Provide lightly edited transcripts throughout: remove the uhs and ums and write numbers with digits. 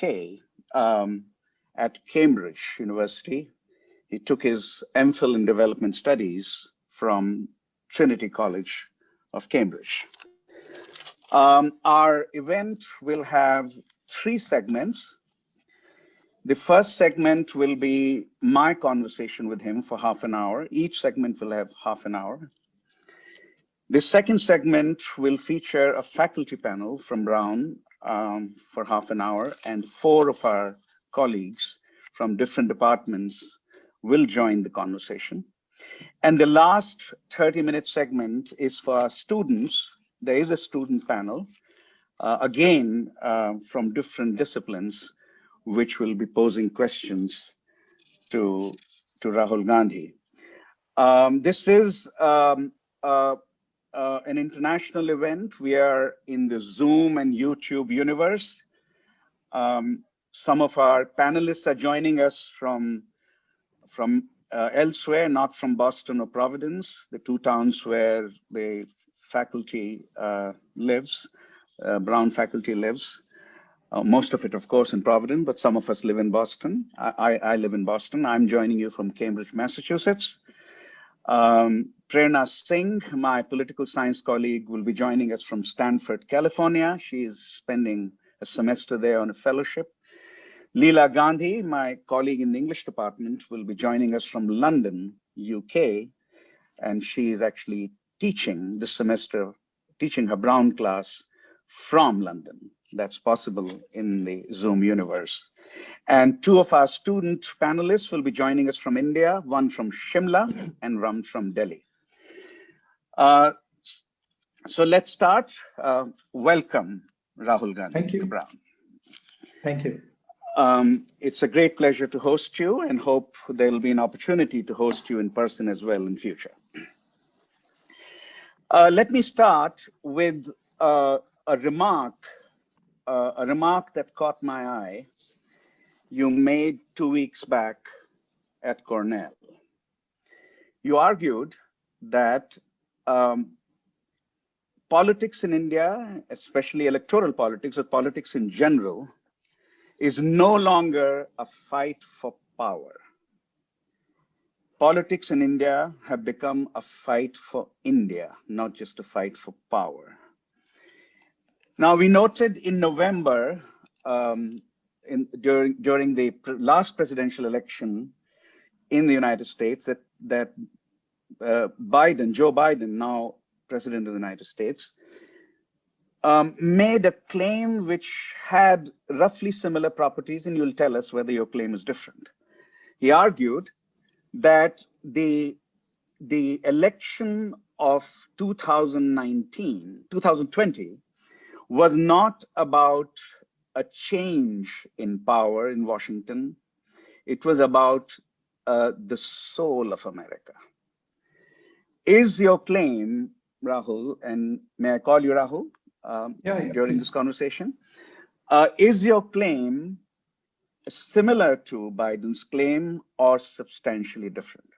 UK at Cambridge University. He took his MPhil in Development Studies from Trinity College of Cambridge. Our event will have 3 segments. The first segment will be my conversation with him for half an hour. Each segment will have half an hour. The second segment will feature a faculty panel from Brown for half an hour, and 4 of our colleagues from different departments will join the conversation. And the last 30-minute segment is for our students. There is a student panel, again, from different disciplines, which will be posing questions to Rahul Gandhi. This is an international event. We are in the Zoom and YouTube universe. Some of our panelists are joining us from elsewhere, not from Boston or Providence, the 2 towns where the faculty lives, Brown faculty lives. Most of it, of course, in Providence, but some of us live in Boston. I live in Boston. I'm joining you from Cambridge, Massachusetts. Prerna Singh, my political science colleague, will be joining us from Stanford, California. She is spending a semester there on a fellowship. Leela Gandhi, my colleague in the English department, will be joining us from London, UK, and she is actually teaching this semester, teaching her Brown class from London. That's possible in the Zoom universe. And 2 of our student panelists will be joining us from India, one from Shimla and one from Delhi. So let's start. Welcome, Rahul Gandhi. Thank you. To Brown. Thank you. It's a great pleasure to host you, and hope there will be an opportunity to host you in person as well in future. Let me start with a remark that caught my eye. You made 2 weeks back at Cornell. You argued that politics in India, especially electoral politics or politics in general, is no longer a fight for power. Politics in India have become a fight for India, not just a fight for power. Now, we noted in November, during the last presidential election in the United States, that Joe Biden, now President of the United States, made a claim which had roughly similar properties, and you'll tell us whether your claim is different. He argued that the election of 2020 was not about a change in power in Washington. It was about the soul of America. Is your claim, Rahul, and may I call you Rahul? During this conversation, is your claim similar to Biden's claim or substantially different?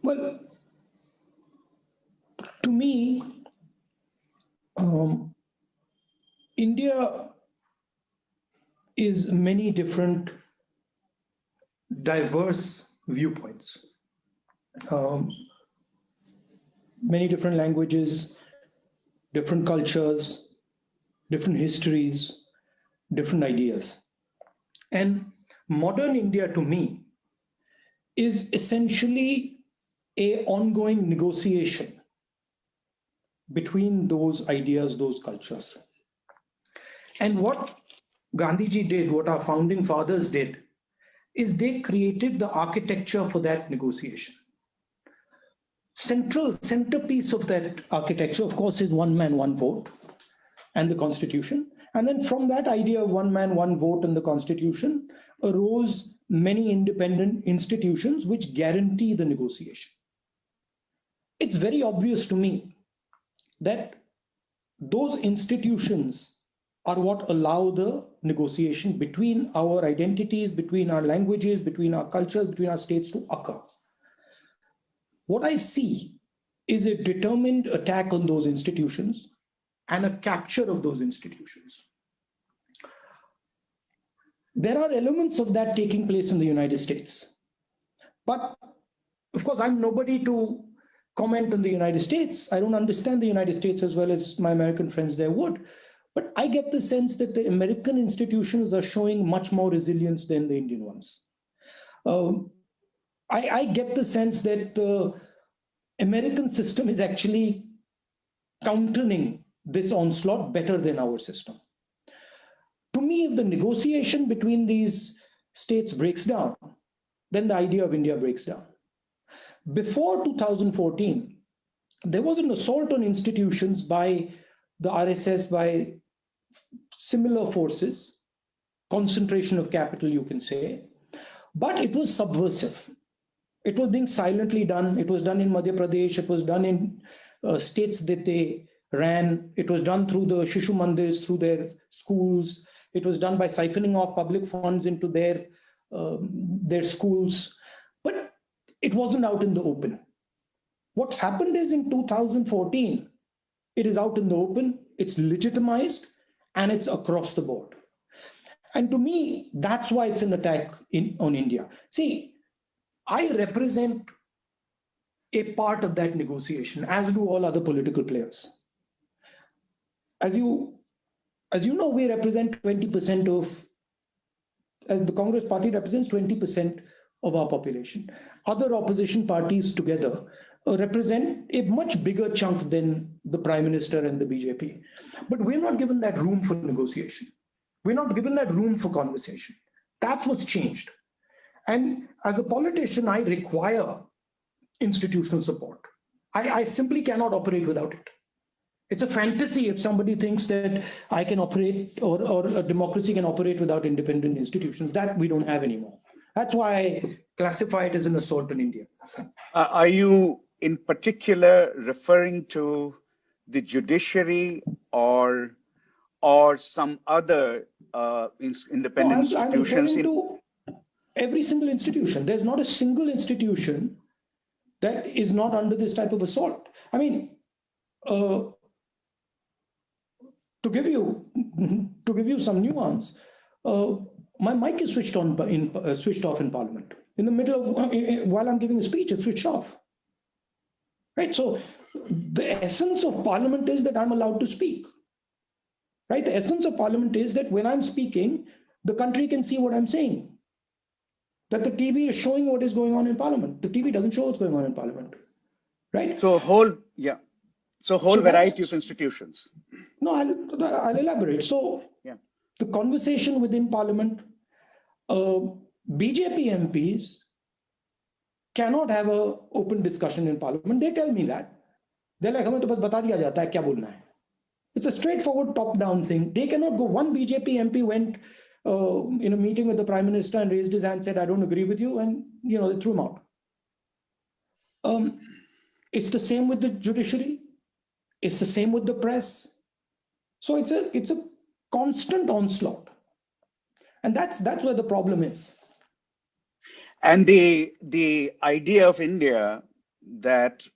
Well, to me, India is many different diverse viewpoints. Many different languages, different cultures, different histories, different ideas. And modern India, to me, is essentially an ongoing negotiation between those ideas, those cultures. And what Gandhiji did, what our founding fathers did, is they created the architecture for that negotiation. Centerpiece of that architecture, of course, is one man, one vote and the Constitution. And then from that idea of one man, one vote and the Constitution arose many independent institutions which guarantee the negotiation. It's very obvious to me that those institutions are what allow the negotiation between our identities, between our languages, between our cultures, between our states to occur. What I see is a determined attack on those institutions and a capture of those institutions. There are elements of that taking place in the United States. But of course, I'm nobody to comment on the United States. I don't understand the United States as well as my American friends there would. But I get the sense that the American institutions are showing much more resilience than the Indian ones. I get the sense that the American system is actually countering this onslaught better than our system. To me, if the negotiation between these states breaks down, then the idea of India breaks down. Before 2014, there was an assault on institutions by the RSS, by similar forces, concentration of capital, you can say, but it was subversive. It was being silently done. It was done in Madhya Pradesh. It was done in states that they ran. It was done through the Shishu Mandirs, through their schools. It was done by siphoning off public funds into their schools. But it wasn't out in the open. What's happened is in 2014, it is out in the open, it's legitimized, and it's across the board. And to me, that's why it's an attack on India. See, I represent a part of that negotiation, as do all other political players. As you know, we represent 20% of, the Congress party represents 20% of our population. Other opposition parties together represent a much bigger chunk than the Prime Minister and the BJP. But we're not given that room for negotiation. We're not given that room for conversation. That's what's changed. And as a politician, I require institutional support. I simply cannot operate without it. It's a fantasy if somebody thinks that I can operate or a democracy can operate without independent institutions. That we don't have anymore. That's why I classify it as an assault on India. Are you in particular referring to the judiciary or some other independent institutions? I'm referring to every single institution. There's not a single institution that is not under this type of assault. I mean, to give you some nuance, my mic is switched off in Parliament. In the middle of while I'm giving a speech, it's switched off. Right. So the essence of Parliament is that I'm allowed to speak. Right. The essence of Parliament is that when I'm speaking, the country can see what I'm saying. That the TV is showing what is going on in Parliament. The TV doesn't show what's going on in Parliament. Right. So whole variety of institutions. No, I'll elaborate. So the conversation within Parliament, BJP MPs cannot have an open discussion in Parliament. They tell me that. They're like, हमें तो बस बता दिया जाता है क्या बोलना है. It's a straightforward top-down thing. They cannot go. One BJP MP went in a meeting with the Prime Minister and raised his hand and said, I don't agree with you. And, they threw him out. It's the same with the judiciary. It's the same with the press. So it's a constant onslaught. And that's where the problem is. And the idea of India that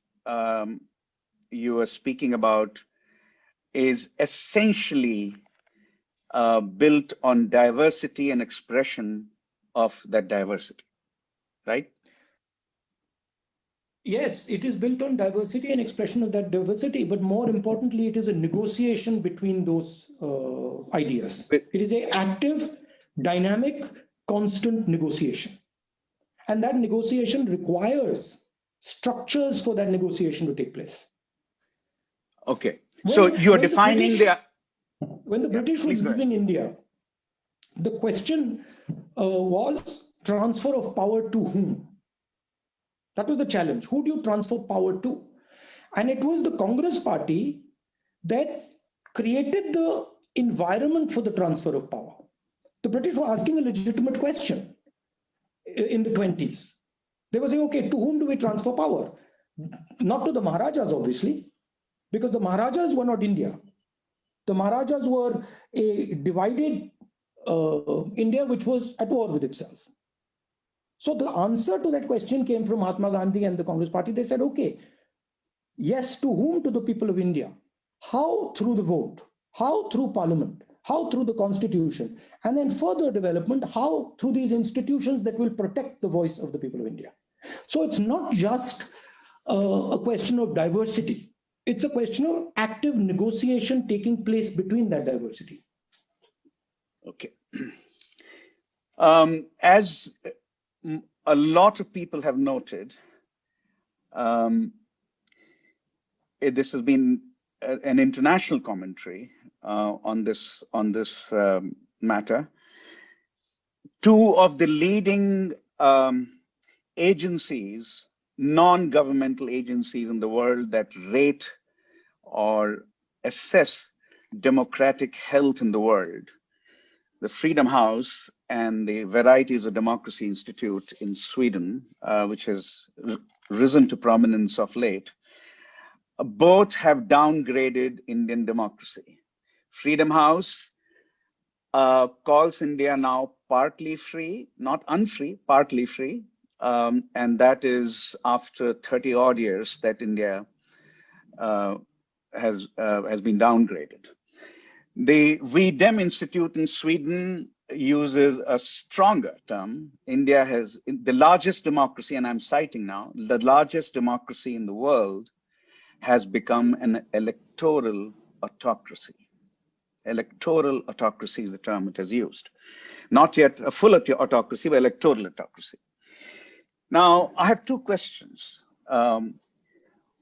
you are speaking about is essentially built on diversity and expression of that diversity, right? Yes, it is built on diversity and expression of that diversity, but more importantly, it is a negotiation between those ideas. It is an active, dynamic, constant negotiation. And that negotiation requires structures for that negotiation to take place. Okay. So you're defining when the British was leaving India, the question was transfer of power to whom? That was the challenge. Who do you transfer power to? And it was the Congress party that created the environment for the transfer of power. The British were asking a legitimate question in the 20s. They were saying, okay, to whom do we transfer power? Not to the Maharajas, obviously, because the Maharajas were not India. The Maharajas were a divided India which was at war with itself. So the answer to that question came from Mahatma Gandhi and the Congress party. They said, okay, yes, to whom? To the people of India. How through the vote, how through parliament, how through the constitution, and then further development, how through these institutions that will protect the voice of the people of India. So it's not just a question of diversity. It's a question of active negotiation taking place between that diversity. Okay. As a lot of people have noted, this has been an international commentary on this matter. Two of the leading agencies, non-governmental agencies in the world that rate or assess democratic health in the world, the Freedom House and the Varieties of Democracy Institute in Sweden, which has risen to prominence of late, both have downgraded Indian democracy. Freedom House calls India now partly free, not unfree, partly free. And that is after 30 odd years that India has been downgraded. The VDEM Institute in Sweden uses a stronger term. India has the largest democracy, and I'm citing now, the largest democracy in the world has become an electoral autocracy. Electoral autocracy is the term it has used. Not yet a full autocracy, but electoral autocracy. Now, I have two questions.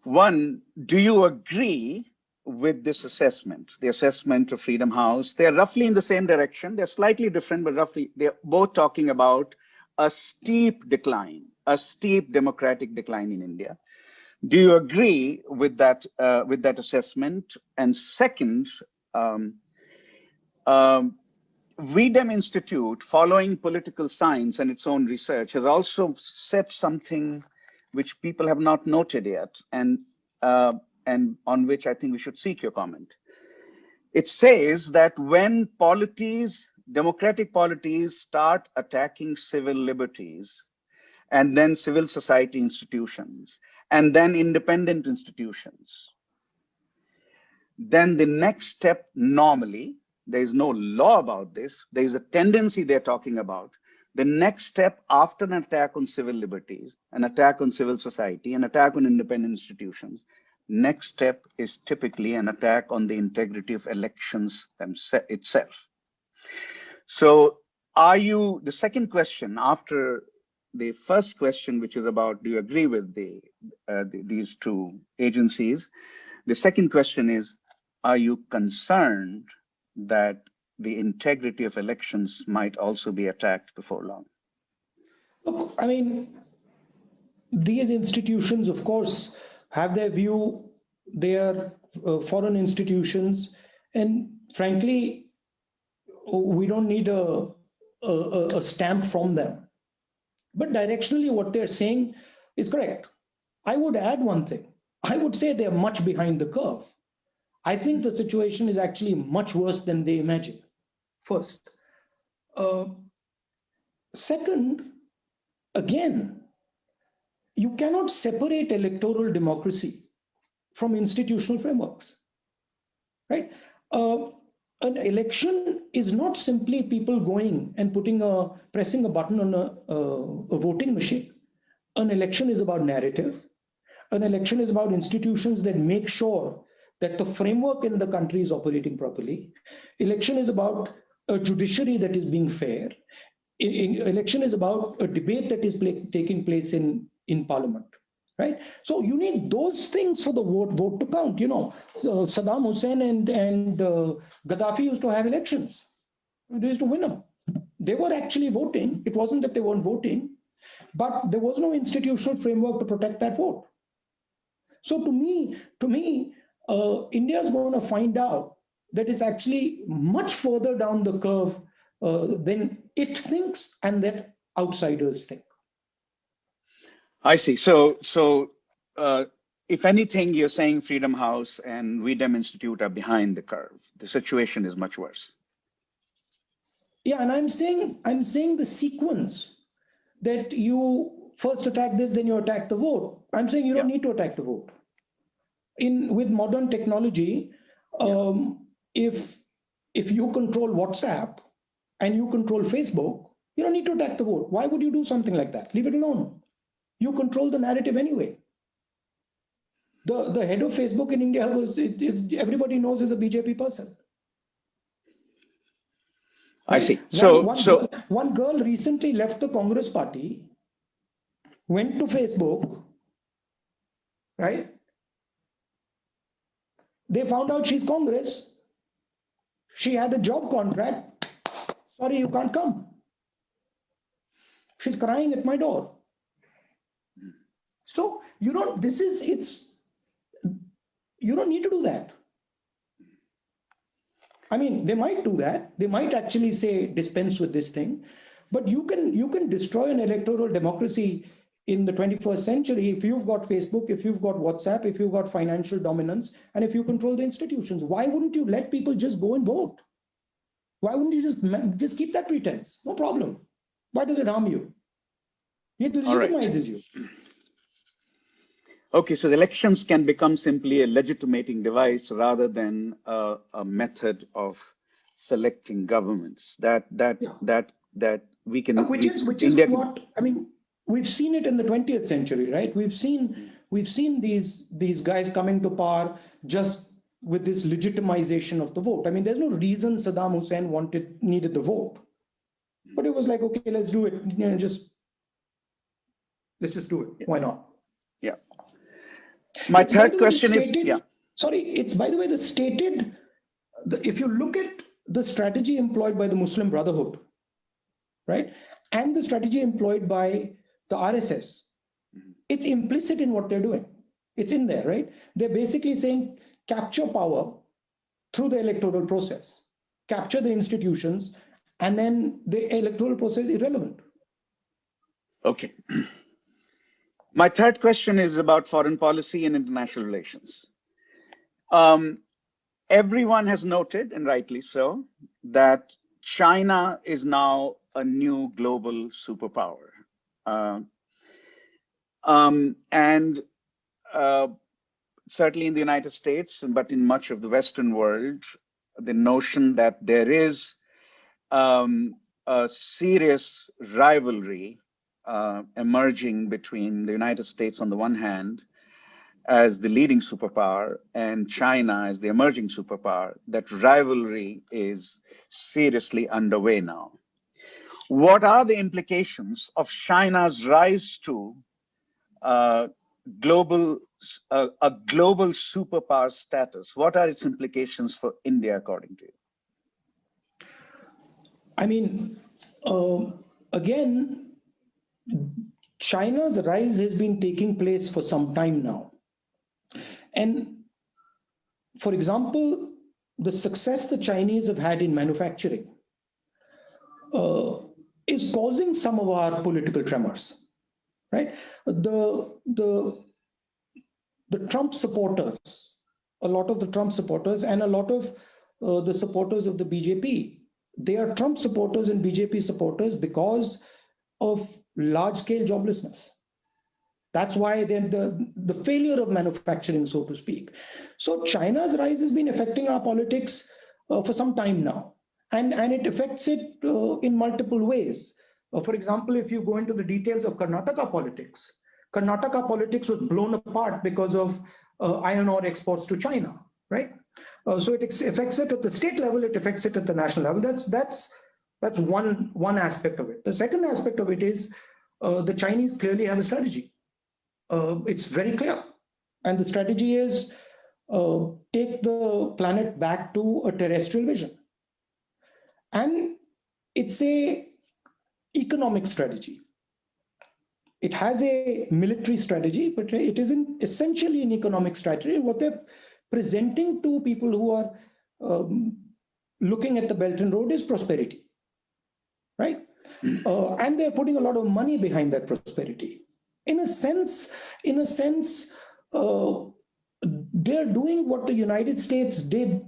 One, do you agree with this assessment, the assessment of Freedom House? They're roughly in the same direction. They're slightly different, but roughly they're both talking about a steep decline, a steep democratic decline in India. Do you agree with that assessment? And second, VDEM Institute, following political science and its own research, has also said something which people have not noted yet, and on which I think we should seek your comment. It says that when polities, democratic polities, start attacking civil liberties, and then civil society institutions, and then independent institutions, then the next step normally, there is no law about this, there is a tendency they're talking about. The next step after an attack on civil liberties, an attack on civil society, an attack on independent institutions, next step is typically an attack on the integrity of elections itself. So the second question after the first question, which is about, do you agree with these two agencies? The second question is, are you concerned that the integrity of elections might also be attacked before long? Look, I mean, these institutions, of course, have their view. They are foreign institutions. And frankly, we don't need a stamp from them. But directionally, what they're saying is correct. I would add one thing. I would say they're much behind the curve. I think the situation is actually much worse than they imagine, first. Second, again, you cannot separate electoral democracy from institutional frameworks, right? An election is not simply people going and pressing a button on a voting machine. An election is about narrative. An election is about institutions that make sure that the framework in the country is operating properly. Election is about a judiciary that is being fair. Election is about a debate that is taking place in parliament, right? So you need those things for the vote to count. You know, Saddam Hussein and Gaddafi used to have elections. They used to win them. They were actually voting. It wasn't that they weren't voting, but there was no institutional framework to protect that vote. So to me, India is going to find out that it's actually much further down the curve than it thinks and that outsiders think. I see. So if anything, you're saying Freedom House and VDEM Institute are behind the curve. The situation is much worse. Yeah, and I'm saying the sequence that you first attack this, then you attack the vote. I'm saying you don't need to attack the vote. With modern technology, If you control WhatsApp and you control Facebook, you don't need to attack the vote. Why would you do something like that? Leave it alone. You control the narrative anyway. The head of Facebook in India everybody knows is a BJP person. Right? I see. One girl recently left the Congress party, went to Facebook, right? They found out she's Congress. She had a job contract. Sorry, you can't come. She's crying at my door. So you don't need to do that. I mean, they might do that. They might actually say dispense with this thing, but you can destroy an electoral democracy in the 21st century if you've got Facebook, if you've got WhatsApp, if you've got financial dominance, and if you control the institutions. Why wouldn't you let people just go and vote? Why wouldn't you just keep that pretense? No problem. Why does it harm you? It legitimizes you. Okay, so the elections can become simply a legitimating device rather than a method of selecting governments. That we can. Which is what I mean. We've seen it in the 20th century, right? We've seen these guys coming to power just with this legitimization of the vote. I mean, there's no reason Saddam Hussein needed the vote, but it was like, okay, let's do it. Let's just do it. Why not? Yeah. My third question is, sorry, it's by the way, if you look at the strategy employed by the Muslim Brotherhood, right, and the strategy employed by the RSS, it's implicit in what they're doing. It's in there, right? They're basically saying capture power through the electoral process, capture the institutions, and then the electoral process is irrelevant. Okay. My third question is about foreign policy and international relations. Everyone has noted, and rightly so, that China is now a new global superpower. Certainly in the United States, but in much of the Western world, the notion that there is a serious rivalry emerging between the United States on the one hand as the leading superpower and China as the emerging superpower, that rivalry is seriously underway now. What are the implications of China's rise to a global superpower status? What are its implications for India, according to you? I mean, again, China's rise has been taking place for some time now. And for example, the success the Chinese have had in manufacturing is causing some of our political tremors, right? The Trump supporters, a lot of the Trump supporters and a lot of the supporters of the BJP, they are Trump supporters and BJP supporters because of large-scale joblessness. That's why then the failure of manufacturing, so to speak. So China's rise has been affecting our politics for some time now. And it affects it in multiple ways. For example, if you go into the details of Karnataka politics was blown apart because of iron ore exports to China, right? So it affects it at the state level, it affects it at the national level. That's one aspect of it. The second aspect of it is the Chinese clearly have a strategy. It's very clear. And the strategy is take the planet back to a terrestrial vision. And it's a economic strategy. It has a military strategy, but it isn't essentially an economic strategy. What they're presenting to people who are looking at the Belt and Road is prosperity, right? And they're putting a lot of money behind that prosperity. In a sense, they're doing what the United States did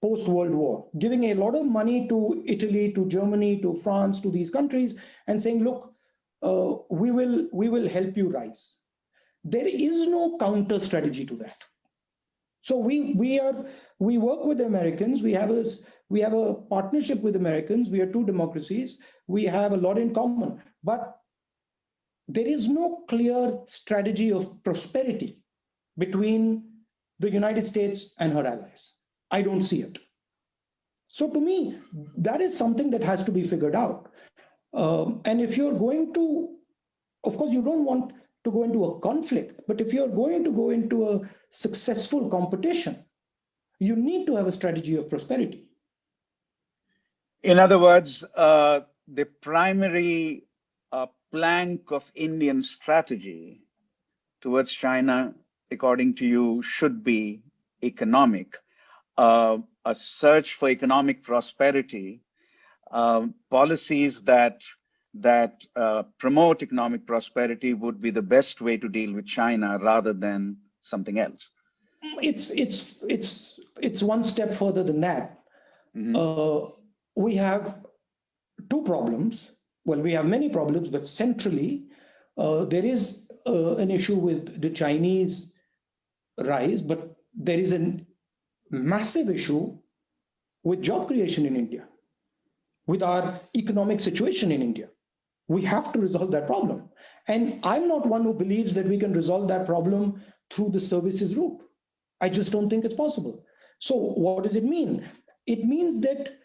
post-World War, giving a lot of money to Italy, to Germany, to France, to these countries, and saying, look, we will help you rise. There is no counter strategy to that. So we We work with the Americans. We have a partnership with Americans. We are two democracies. We have a lot in common, but there is no clear strategy of prosperity between the United States and her allies. I don't see it. So to me, that is something that has to be figured out. And if you're going to, of course, you don't want to go into a conflict, but if you're going to go into a successful competition, you need to have a strategy of prosperity. In other words, the primary plank of Indian strategy towards China, according to you, should be economic, a search for economic prosperity, policies that promote economic prosperity would be the best way to deal with China rather than something else. It's one step further than that. We have two problems. Well, we have many problems, but centrally, there is an issue with the Chinese rise, but there is a massive issue with job creation in India, with our economic situation in India. We have to resolve that problem. And I'm not one who believes that we can resolve that problem through the services route. I just don't think it's possible. So what does it mean? It means that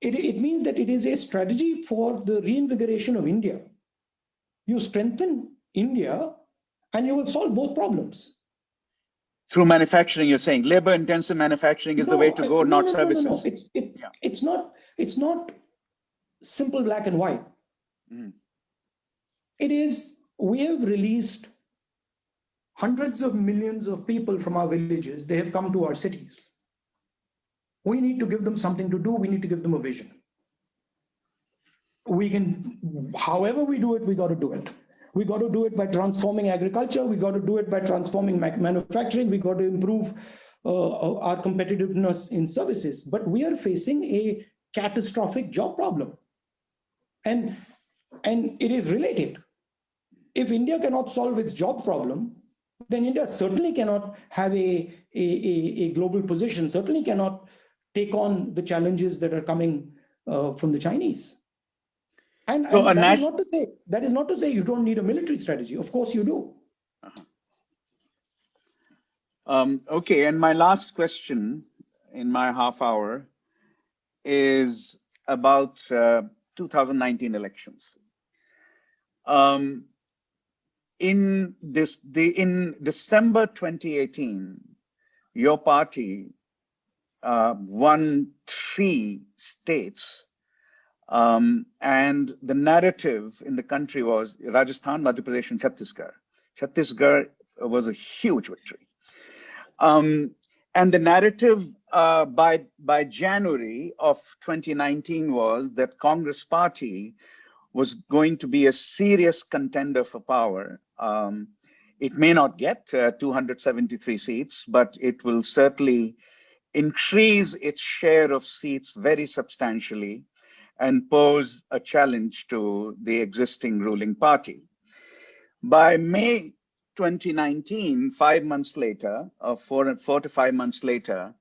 it is a strategy for the reinvigoration of India. You strengthen India and you will solve both problems. Through manufacturing, you're saying labor-intensive manufacturing is the way to go, not services. No. It's not simple black and white. It is, we have released hundreds of millions of people from our villages. They have come to our cities. We need to give them something to do. We need to give them a vision. We can, however we do it, we got to do it. We got to do it by transforming agriculture. We got to do it by transforming manufacturing. We got to improve our competitiveness in services. But we are facing a catastrophic job problem. And it is related. If India cannot solve its job problem, then India certainly cannot have a global position, certainly cannot take on the challenges that are coming from the Chinese. And that is not to say you don't need a military strategy. Of course you do. Okay, and my last question in my half hour is about 2019 elections. In December 2018, your party won 3 states. And the narrative in the country was Rajasthan, Madhya Pradesh, and Chhattisgarh. Chhattisgarh was a huge victory. And the narrative by January of 2019 was that Congress party was going to be a serious contender for power. It may not get 273 seats, but it will certainly increase its share of seats very substantially and pose a challenge to the existing ruling party. By May 2019, 5 months later, 4 to 5 months later,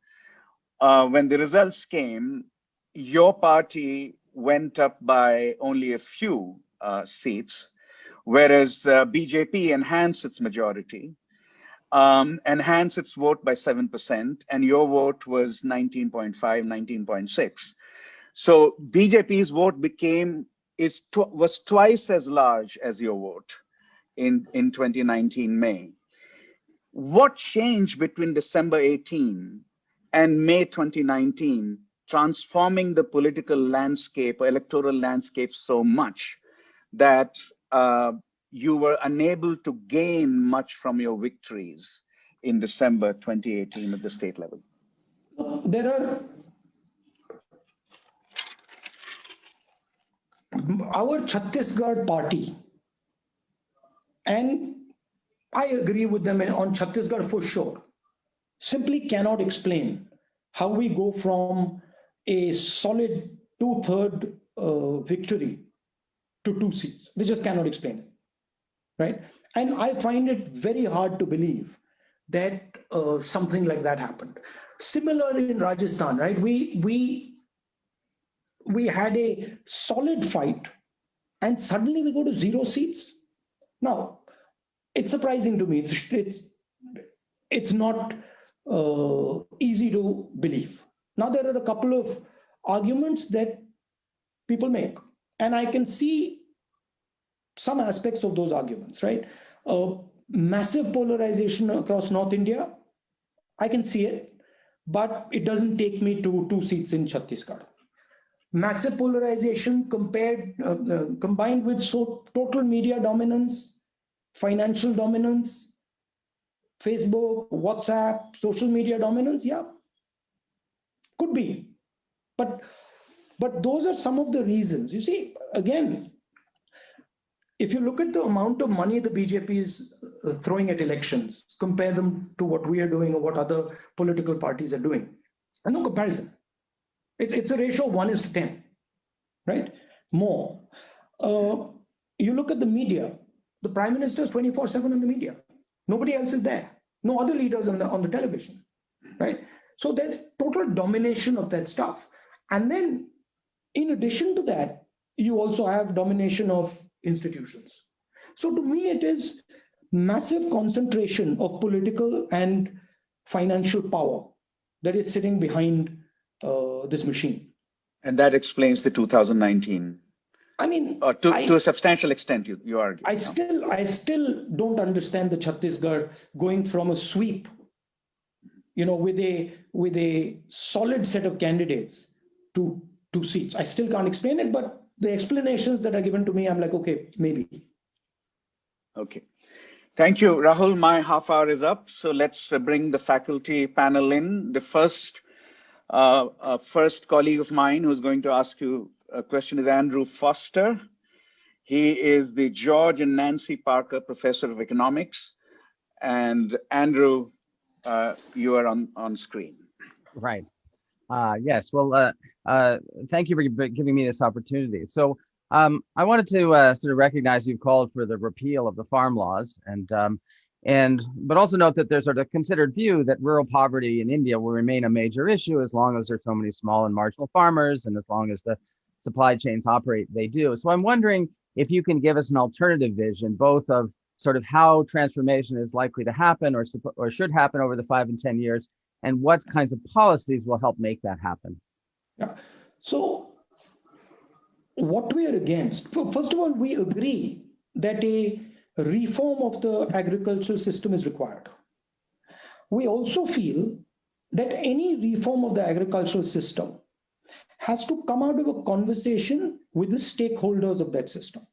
when the results came, your party went up by only a few seats, whereas BJP enhanced its majority, enhanced its vote by 7%, and your vote was 19.5, 19.6. So BJP's vote was twice as large as your vote in 2019 May. What changed between December 18 and May 2019, transforming the political landscape or electoral landscape so much that you were unable to gain much from your victories in December 2018 at the state level? Our Chhattisgarh party, and I agree with them on Chhattisgarh for sure, simply cannot explain how we go from a solid 2/3 victory to 2 seats. They just cannot explain it, right? And I find it very hard to believe that something like that happened. Similar in Rajasthan, right? We had a solid fight, and suddenly we go to 0 seats. Now, it's surprising to me. It's not easy to believe. Now, there are a couple of arguments that people make, and I can see some aspects of those arguments, right? Massive polarization across North India, I can see it, but it doesn't take me to 2 seats in Chhattisgarh. Massive polarization combined with total media dominance, financial dominance, Facebook, WhatsApp, social media dominance, yeah, could be. But those are some of the reasons. You see, again, if you look at the amount of money the BJP is throwing at elections, compare them to what we are doing or what other political parties are doing, and no comparison. It's a ratio of 1:10, right? More. You look at the media, the Prime Minister is 24/7 in the media. Nobody else is there. No other leaders on the television, right? So there's total domination of that stuff. And then in addition to that, you also have domination of institutions. So to me, it is massive concentration of political and financial power that is sitting behind this machine. And that explains the 2019. I mean, to a substantial extent, you argue. I still don't understand the Chhattisgarh going from a sweep, with a solid set of candidates to 2 seats. I still can't explain it, but the explanations that are given to me, I'm like, okay, maybe. Okay. Thank you, Rahul. My half hour is up. So let's bring the faculty panel in. The first colleague of mine who's going to ask you a question is Andrew Foster. He is the George and Nancy Parker Professor of Economics. And Andrew, you are on screen. Right. Yes. Well, thank you for giving me this opportunity. So I wanted to sort of recognize you've called for the repeal of the farm laws, but also note that there's sort of considered view that rural poverty in India will remain a major issue as long as there's so many small and marginal farmers, and as long as the supply chains operate, they do. So I'm wondering if you can give us an alternative vision, both of sort of how transformation is likely to happen or should happen over the 5 and 10 years, and what kinds of policies will help make that happen. Yeah. So what we are against, first of all, we agree that a reform of the agricultural system is required. We also feel that any reform of the agricultural system has to come out of a conversation with the stakeholders of that system.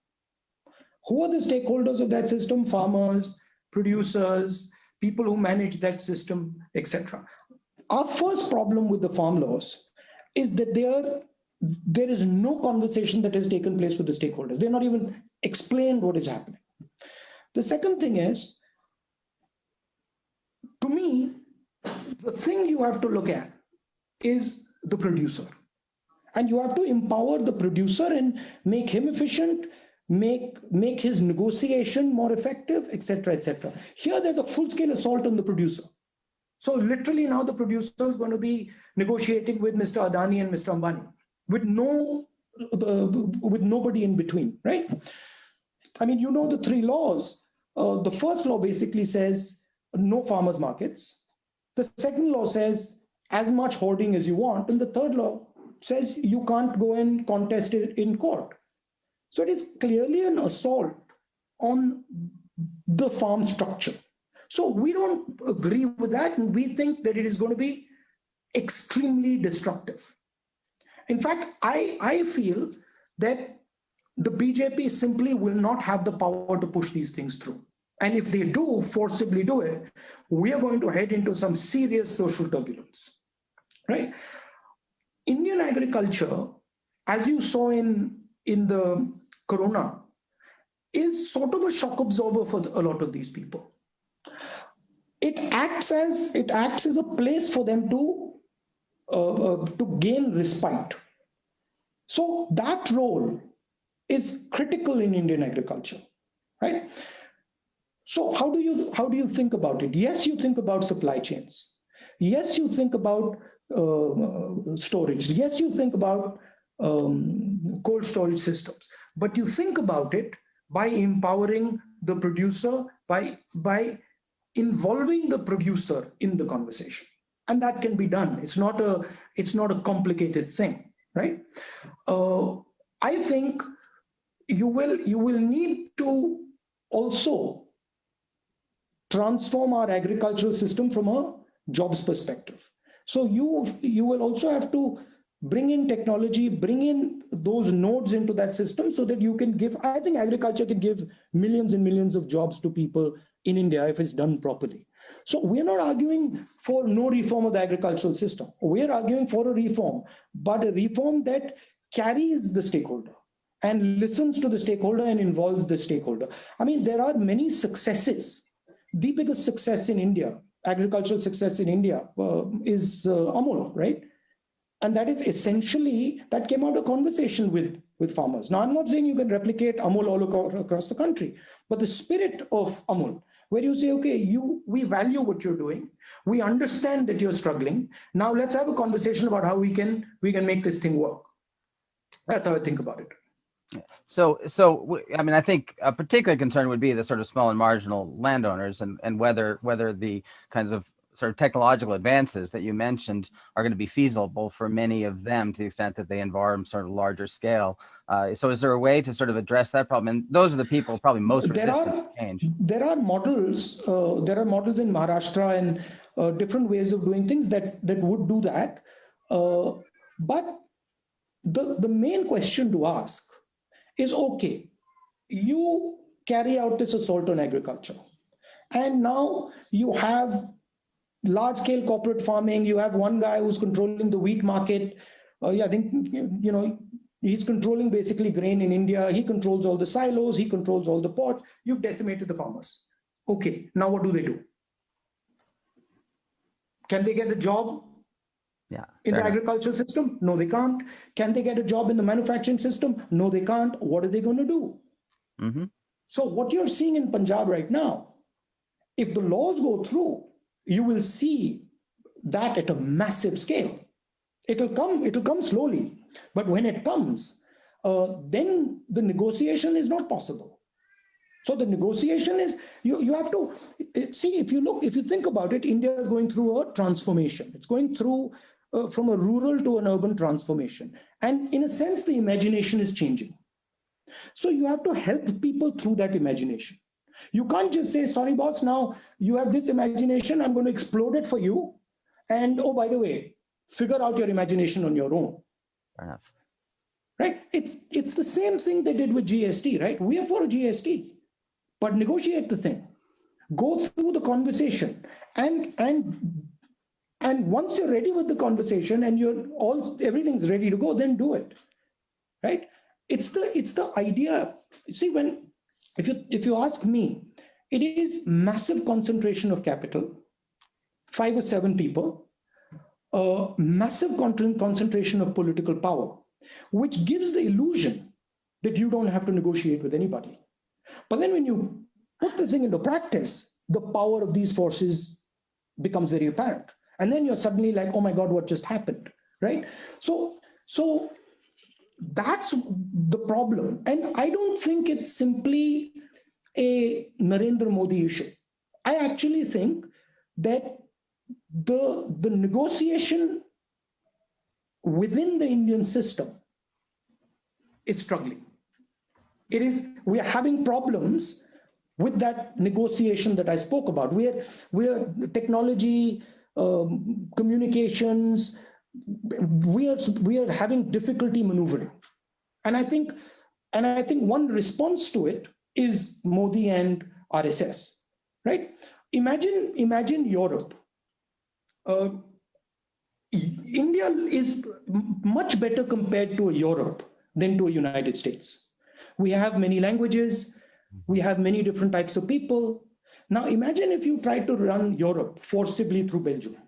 Who are the stakeholders of that system? Farmers, producers, people who manage that system, etc. Our first problem with the farm laws is that there is no conversation that has taken place with the stakeholders. They're not even explained what is happening. The second thing is, to me, the thing you have to look at is the producer. And you have to empower the producer and make him efficient, make his negotiation more effective, etc., etc. Here, there's a full-scale assault on the producer. So literally now the producer is going to be negotiating with Mr. Adani and Mr. Ambani with nobody in between, right? I mean, the 3 laws. The first law basically says no farmers markets. The second law says as much hoarding as you want. And the third law says you can't go and contest it in court. So it is clearly an assault on the farm structure. So we don't agree with that, and we think that it is going to be extremely destructive. In fact, I feel that the BJP simply will not have the power to push these things through. And if they do forcibly do it, we are going to head into some serious social turbulence, right? Indian agriculture, as you saw in the corona, is sort of a shock absorber for a lot of these people. It acts as a place for them to gain respite. So that role is critical in Indian agriculture, right? So how do you think about it? Yes, you think about supply chains. Yes, you think about storage. Yes, you think about cold storage systems, but you think about it by empowering the producer, by involving the producer in the conversation, and that can be done. It's not a complicated thing, right? I think you will need to also transform our agricultural system from a jobs perspective. So you will also have to bring in technology, bring in those nodes into that system so that you can give, I think agriculture can give millions and millions of jobs to people in India if it's done properly. So we're not arguing for no reform of the agricultural system. We're arguing for a reform, but a reform that carries the stakeholder and listens to the stakeholder and involves the stakeholder. I mean, there are many successes. The biggest success in India, agricultural success in India, is Amul, right? And that is essentially, that came out of conversation with farmers. Now, I'm not saying you can replicate Amul all across the country, but the spirit of Amul, where you say, okay, we value what you're doing. We understand that you're struggling. Now let's have a conversation about how we can make this thing work. That's how I think about it. So I mean, I think a particular concern would be the sort of small and marginal landowners, and whether the kinds of sort of technological advances that you mentioned are going to be feasible for many of them to the extent that they involve sort of larger scale. So is there a way to sort of address that problem? And those are the people probably most resistant to change. There are models. There are models in Maharashtra and different ways of doing things that would do that. But the main question to ask is, okay, you carry out this assault on agriculture, and now you have large-scale corporate farming. You have one guy who's controlling the wheat market. I think, he's controlling basically grain in India. He controls all the silos. He controls all the ports. You've decimated the farmers. Okay, now what do? Can they get a job in the agricultural system? No, they can't. Can they get a job in the manufacturing system? No, they can't. What are they going to do? Mm-hmm. So what you're seeing in Punjab right now, if the laws go through, you will see that at a massive scale. It'll come slowly, but when it comes, then the negotiation is not possible. So the negotiation is, you have to see, if you think about it, India is going through a transformation. It's going through from a rural to an urban transformation. And in a sense, the imagination is changing. So you have to help people through that imagination. You can't just say, sorry, boss, now you have this imagination, I'm going to explode it for you. And, oh, by the way, figure out your imagination on your own. Fair enough. Right? It's the same thing they did with GST, right? We are for a GST, but negotiate the thing. Go through the conversation. And once you're ready with the conversation and everything's ready to go, then do it. Right? It's the idea. See, if you ask me, it is massive concentration of capital, 5 or 7 people, massive concentration of political power, which gives the illusion that you don't have to negotiate with anybody. But then when you put the thing into practice, the power of these forces becomes very apparent. And then you're suddenly like, oh my God, what just happened, right? So that's the problem. And I don't think it's simply a Narendra Modi issue. I actually think that the negotiation within the Indian system is struggling. We are having problems with that negotiation that I spoke about. We're technology, communications, we are having difficulty maneuvering. And I think one response to it is Modi and RSS, right? Imagine Europe. India is much better compared to Europe than to a United States. We have many languages. We have many different types of people. Now imagine if you try to run Europe forcibly through Belgium.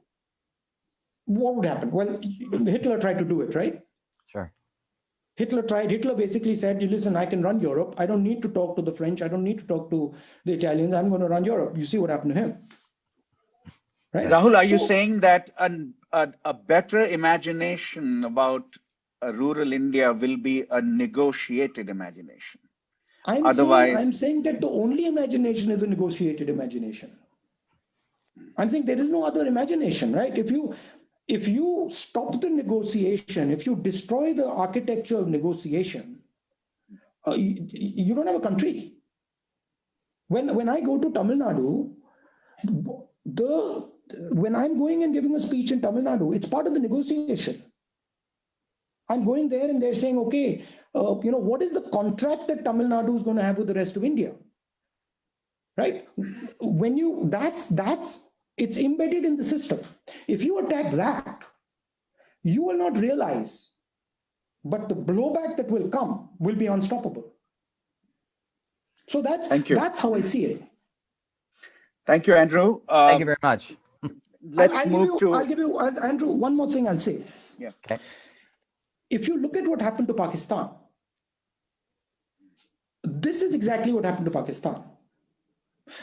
What would happen? Well, Hitler tried to do it, right? Sure. Hitler basically said, listen, I can run Europe. I don't need to talk to the French. I don't need to talk to the Italians. I'm going to run Europe. You see what happened to him. right? Rahul, are you So saying that a better imagination about rural India will be a negotiated imagination? I'm Otherwise, saying that the only imagination is a negotiated imagination. I'm saying there is no other imagination, right? If you stop the negotiation, if you destroy the architecture of negotiation, you don't have a country. When I go to Tamil Nadu, when I'm going and giving a speech in Tamil Nadu, it's part of the negotiation. I'm going there and they're saying, okay, what is the contract that Tamil Nadu is going to have with the rest of India? Right? It's embedded in the system. If you attack that, you will not realize, but the blowback that will come will be unstoppable. So thank you. that's how I see it. Thank you, Andrew. Thank you very much. Let's move to. I'll give you, Andrew, one more thing I'll say. Yeah. Okay. If you look at what happened to Pakistan, this is exactly what happened to Pakistan.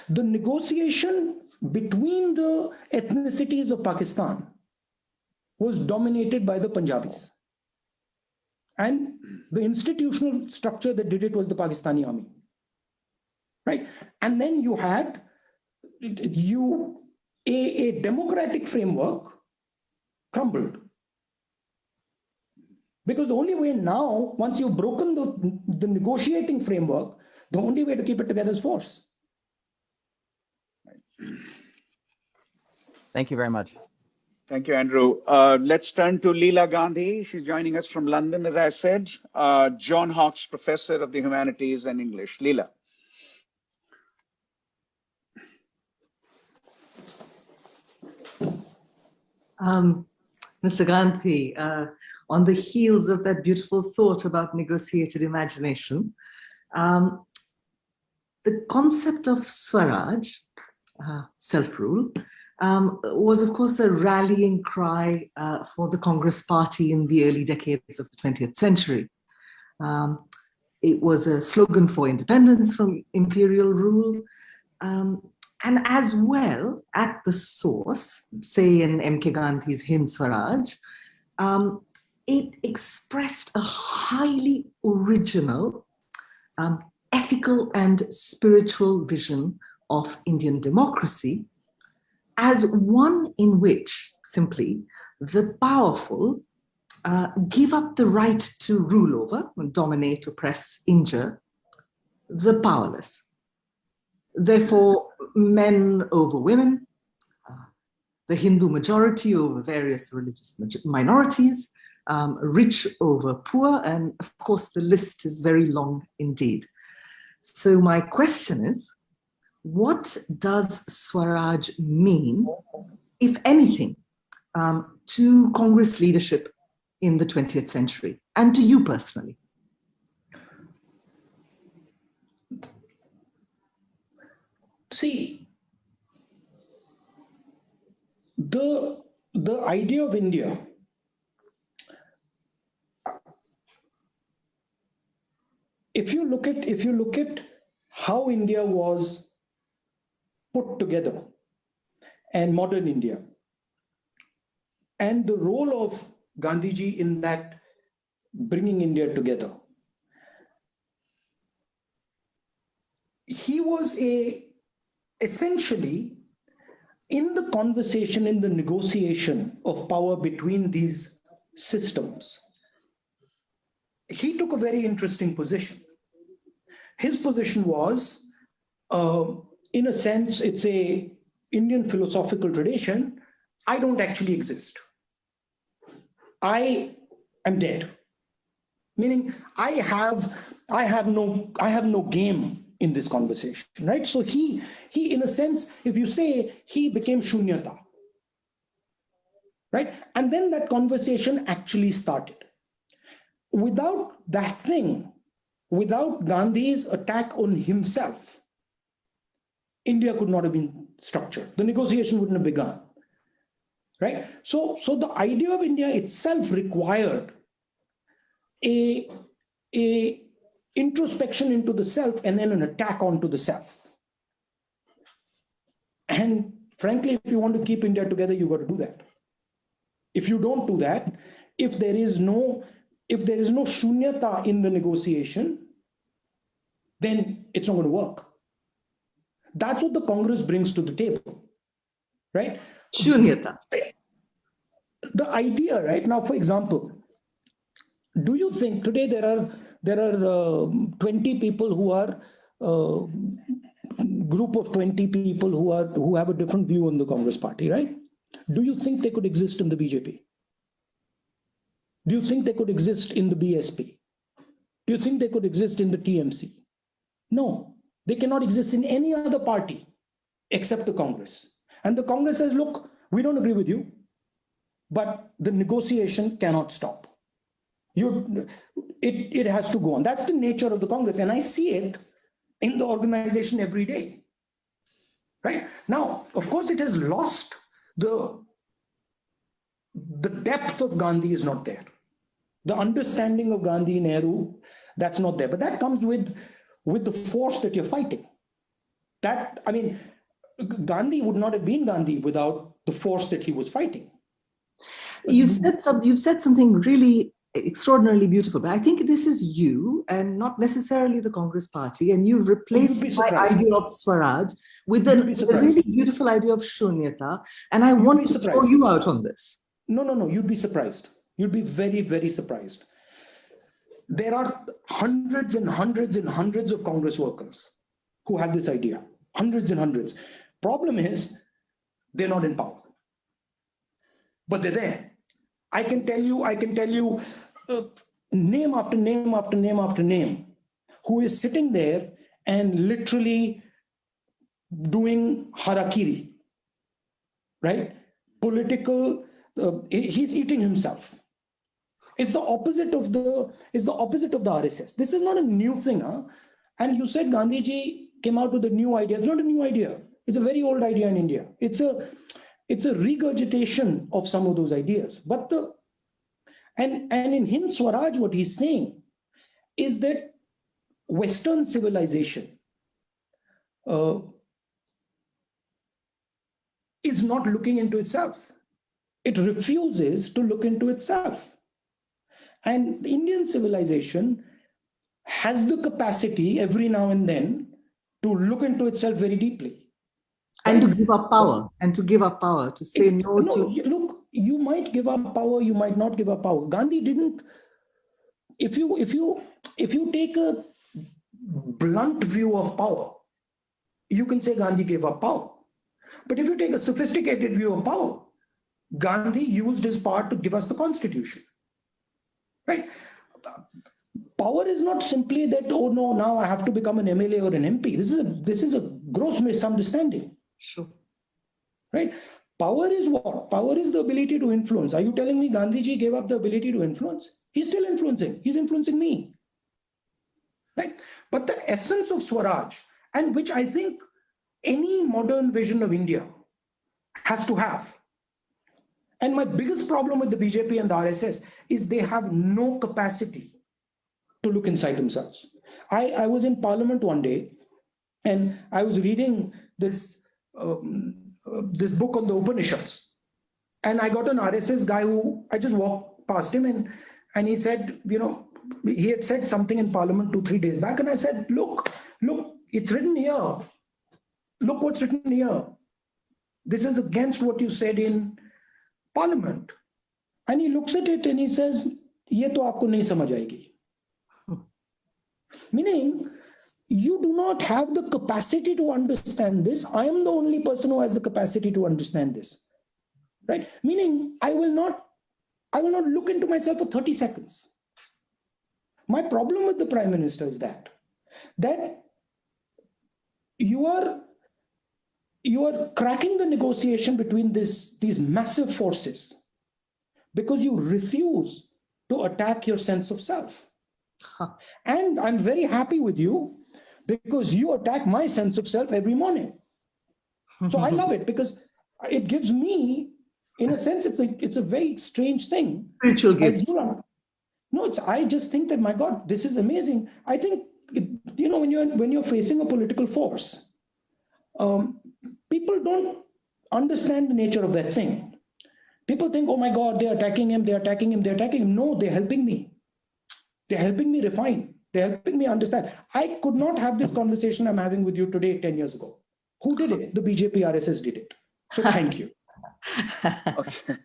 The negotiation between the ethnicities of Pakistan was dominated by the Punjabis. And the institutional structure that did it was the Pakistani army. Right? And then you had a democratic framework crumbled. Because the only way now, once you've broken the negotiating framework, the only way to keep it together is force. Thank you very much. Thank you, Andrew. Let's turn to Leela Gandhi. She's joining us from London, as I said. John Hawkes Professor of the Humanities and English. Leela. Mr. Gandhi, on the heels of that beautiful thought about negotiated imagination, the concept of Swaraj, self-rule, was of course a rallying cry for the Congress Party in the early decades of the 20th century. It was a slogan for independence from imperial rule. And as well, at the source, say in M.K. Gandhi's Hind Swaraj, it expressed a highly original, ethical and spiritual vision of Indian democracy as one in which, simply, the powerful give up the right to rule over, dominate, oppress, injure the powerless. Therefore, men over women, the Hindu majority over various religious minorities, rich over poor, and of course the list is very long indeed. So my question is, what does Swaraj mean, if anything, to Congress leadership in the 20th century, and to you personally? See, the idea of India, if you look at how India was put together and modern India, and the role of Gandhiji in that bringing India together, he was essentially in the conversation, in the negotiation of power between these systems. He took a very interesting position. His position was, in a sense, it's a Indian philosophical tradition. I don't actually exist. I am dead. Meaning, I have no game in this conversation, right? So he, in a sense, if you say, he became shunyata, right? And then that conversation actually started. Without that thing, without Gandhi's attack on himself, India could not have been structured. The negotiation wouldn't have begun, right? So the idea of India itself required a introspection into the self and then an attack onto the self. And Frankly, if you want to keep India together, you got to do that. If you don't do that, if there is no shunyata in the negotiation, then it's not going to work. That's what the Congress brings to the table, right? Shunyata. The idea, right now, for example, do you think today there are 20 people who are group of 20 people who have a different view on the Congress party, right? Do you think they could exist in the BJP? Do you think they could exist in the BSP? Do you think they could exist in the TMC? No, they cannot exist in any other party except the Congress. And the Congress says, look, we don't agree with you, but the negotiation cannot stop. It has to go on. That's the nature of the Congress. And I see it in the organization every day. Right? Now, of course, it has lost the depth of Gandhi is not there. The understanding of Gandhi, Nehru, that's not there. But that comes with the force that you're fighting. Gandhi would not have been Gandhi without the force that he was fighting. You've said something really extraordinarily beautiful, but I think this is you and not necessarily the Congress party, and you've replaced my idea of Swaraj with a really beautiful idea of Shunyata, and I want to throw you out on this. No, you'd be surprised. You'd be very, very surprised. There are hundreds and hundreds and hundreds of Congress workers who have this idea, hundreds and hundreds. Problem is, they're not in power, but they're there. I can tell you name after name after name after name who is sitting there and literally doing harakiri, right? Political, he's eating himself. It's the opposite of the RSS. This is not a new thing, huh? And you said Gandhiji came out with a new idea. It's not a new idea. It's a very old idea in India. It's a regurgitation of some of those ideas. But and in Hind Swaraj, what he's saying is that Western civilization is not looking into itself. It refuses to look into itself. And the Indian civilization has the capacity every now and then to look into itself very deeply. And to give up power, to say no to... Look, you might give up power, you might not give up power. Gandhi didn't. If you take a blunt view of power, you can say Gandhi gave up power. But if you take a sophisticated view of power, Gandhi used his power to give us the constitution. Right? Power is not simply that, oh no, now I have to become an MLA or an MP. This is a gross misunderstanding. Sure. Right? Power is what? Power is the ability to influence. Are you telling me Gandhiji gave up the ability to influence? He's still influencing. He's influencing me. Right? But the essence of Swaraj, and which I think any modern vision of India has to have. And my biggest problem with the BJP and the RSS is they have no capacity to look inside themselves. I was in Parliament one day and I was reading this book on the Upanishads. And I got an RSS guy who, I just walked past him and he said, he had said something in Parliament 2-3 days back. And I said, look, it's written here. Look what's written here. This is against what you said in Parliament. And he looks at it and he says, ye to aapko nahi samajh aayegi. Meaning, you do not have the capacity to understand this. I am the only person who has the capacity to understand this. Right? Meaning, I will not look into myself for 30 seconds. My problem with the Prime Minister is that you are cracking the negotiation between these massive forces because you refuse to attack your sense of self. And I'm very happy with you because you attack my sense of self every morning. So I love it because it gives me, in a sense, it's a very strange thing. Spiritual gift. I just think that, my God, this is amazing. I think, when you're facing a political force, people don't understand the nature of that thing. People think, oh my God, they're attacking him, they're attacking him, they're attacking him. No, they're helping me. They're helping me refine. They're helping me understand. I could not have this conversation I'm having with you today 10 years ago. Who did it? The BJP RSS did it. So thank you. Okay.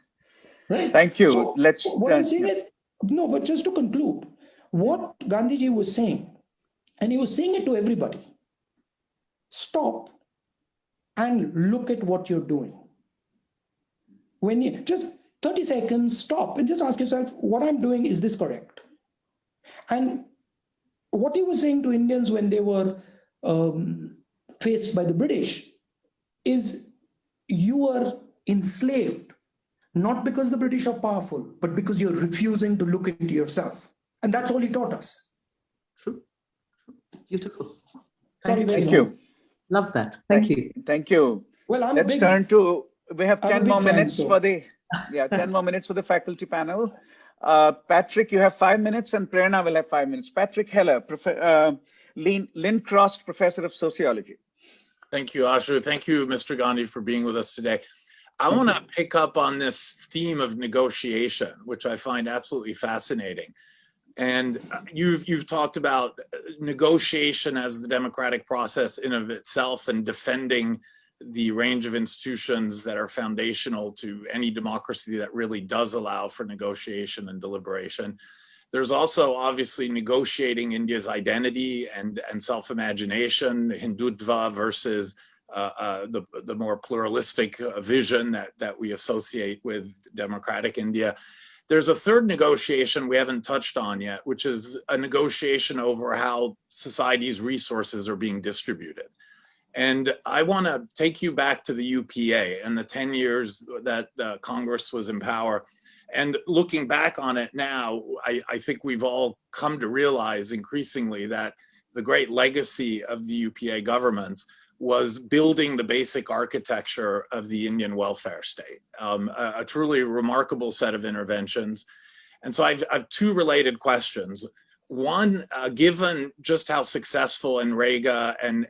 Right? Thank you. So Let's. what I'm saying is, no, but just to conclude, what Gandhiji was saying, and he was saying it to everybody, stop and look at what you're doing. When you just 30 seconds, stop and just ask yourself, what I'm doing, is this correct? And what he was saying to Indians when they were faced by the British is, you are enslaved, not because the British are powerful, but because you're refusing to look into yourself. And that's all he taught us. True. Beautiful. Sorry, very Thank long. you. Love that. Thank you. Thank you. Well, Let's turn to, we have 10 more minutes so. for the, 10 more minutes for the faculty panel. Patrick, you have 5 minutes, and Prerna will have 5 minutes. Patrick Heller, Lynn Cross Professor of Sociology. Thank you, Ashu. Thank you, Mr. Gandhi, for being with us today. I want to pick up on this theme of negotiation, which I find absolutely fascinating. And you've talked about negotiation as the democratic process in of itself, and defending the range of institutions that are foundational to any democracy that really does allow for negotiation and deliberation. There's also obviously negotiating India's identity and self-imagination, Hindutva versus the more pluralistic vision that we associate with democratic India. There's a third negotiation we haven't touched on yet, which is a negotiation over how society's resources are being distributed. And I want to take you back to the UPA and the 10 years that Congress was in power. And looking back on it now, I think we've all come to realize increasingly that the great legacy of the UPA governments was building the basic architecture of the Indian welfare state, a truly remarkable set of interventions. And so I've two related questions. One, given just how successful NREGA and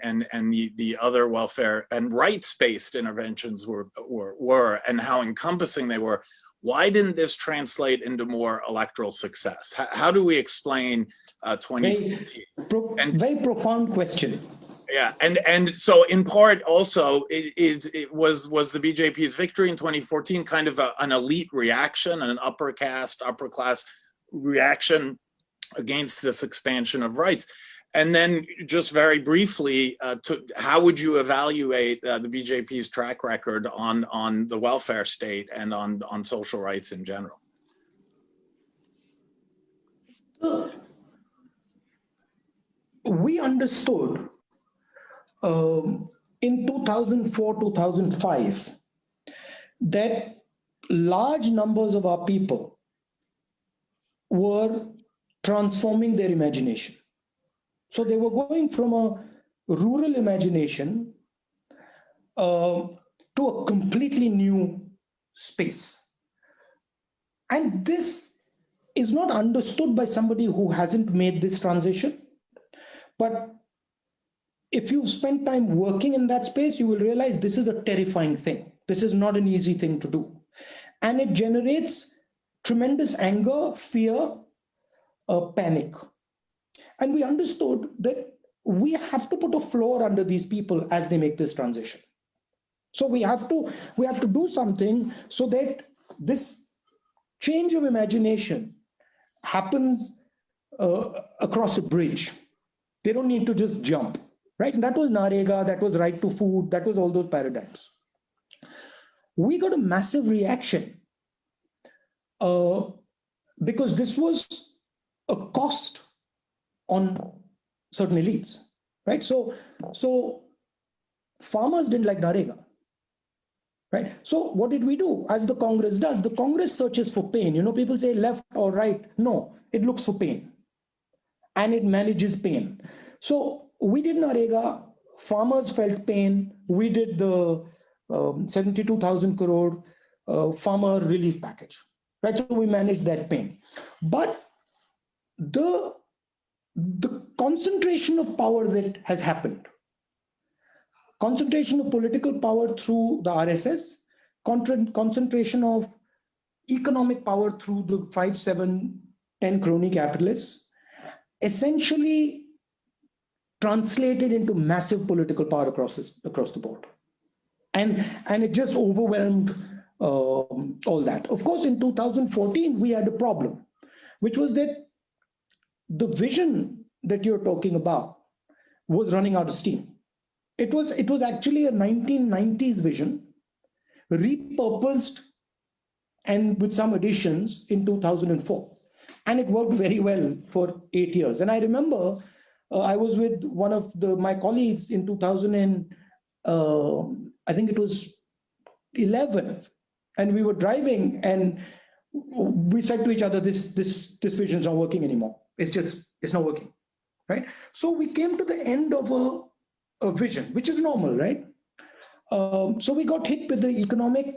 the other welfare and rights-based interventions were and how encompassing they were, why didn't this translate into more electoral success? How do we explain 2015? Very profound question. Yeah, and so in part also it was the BJP's victory in 2014 kind of an elite reaction, an upper class reaction against this expansion of rights. And then just very briefly, how would you evaluate the BJP's track record on the welfare state and on social rights in general? We understood in 2004, 2005, that large numbers of our people were transforming their imagination. So they were going from a rural imagination to a completely new space. And this is not understood by somebody who hasn't made this transition. But if you spend time working in that space, you will realize this is a terrifying thing. This is not an easy thing to do. And it generates tremendous anger, fear, panic. And we understood that we have to put a floor under these people as they make this transition. So we have to do something so that this change of imagination happens across a bridge. They don't need to just jump, right? And that was NREGA, that was right to food, that was all those paradigms. We got a massive reaction because this was a cost on certain elites, right? So farmers didn't like NREGA, right? So what did we do? As the Congress does, the Congress searches for pain. You know, people say left or right. No, it looks for pain and it manages pain. So we did NREGA, farmers felt pain. We did the 72,000 crore farmer relief package, right? So we managed that pain. But the concentration of power that has happened concentration of political power through the RSS, concentration of economic power through the 5, 7, 10 crony capitalists, essentially translated into massive political power across the board. And it just overwhelmed all that. Of course, in 2014, we had a problem, which was that the vision that you're talking about was running out of steam. It was actually a 1990s vision, repurposed and with some additions in 2004. And it worked very well for 8 years. And I remember I was with one of my colleagues in 2000 I think it was 11, and we were driving and we said to each other, this vision is not working anymore. It's not working, right? So we came to the end of a vision, which is normal, right? So we got hit with the economic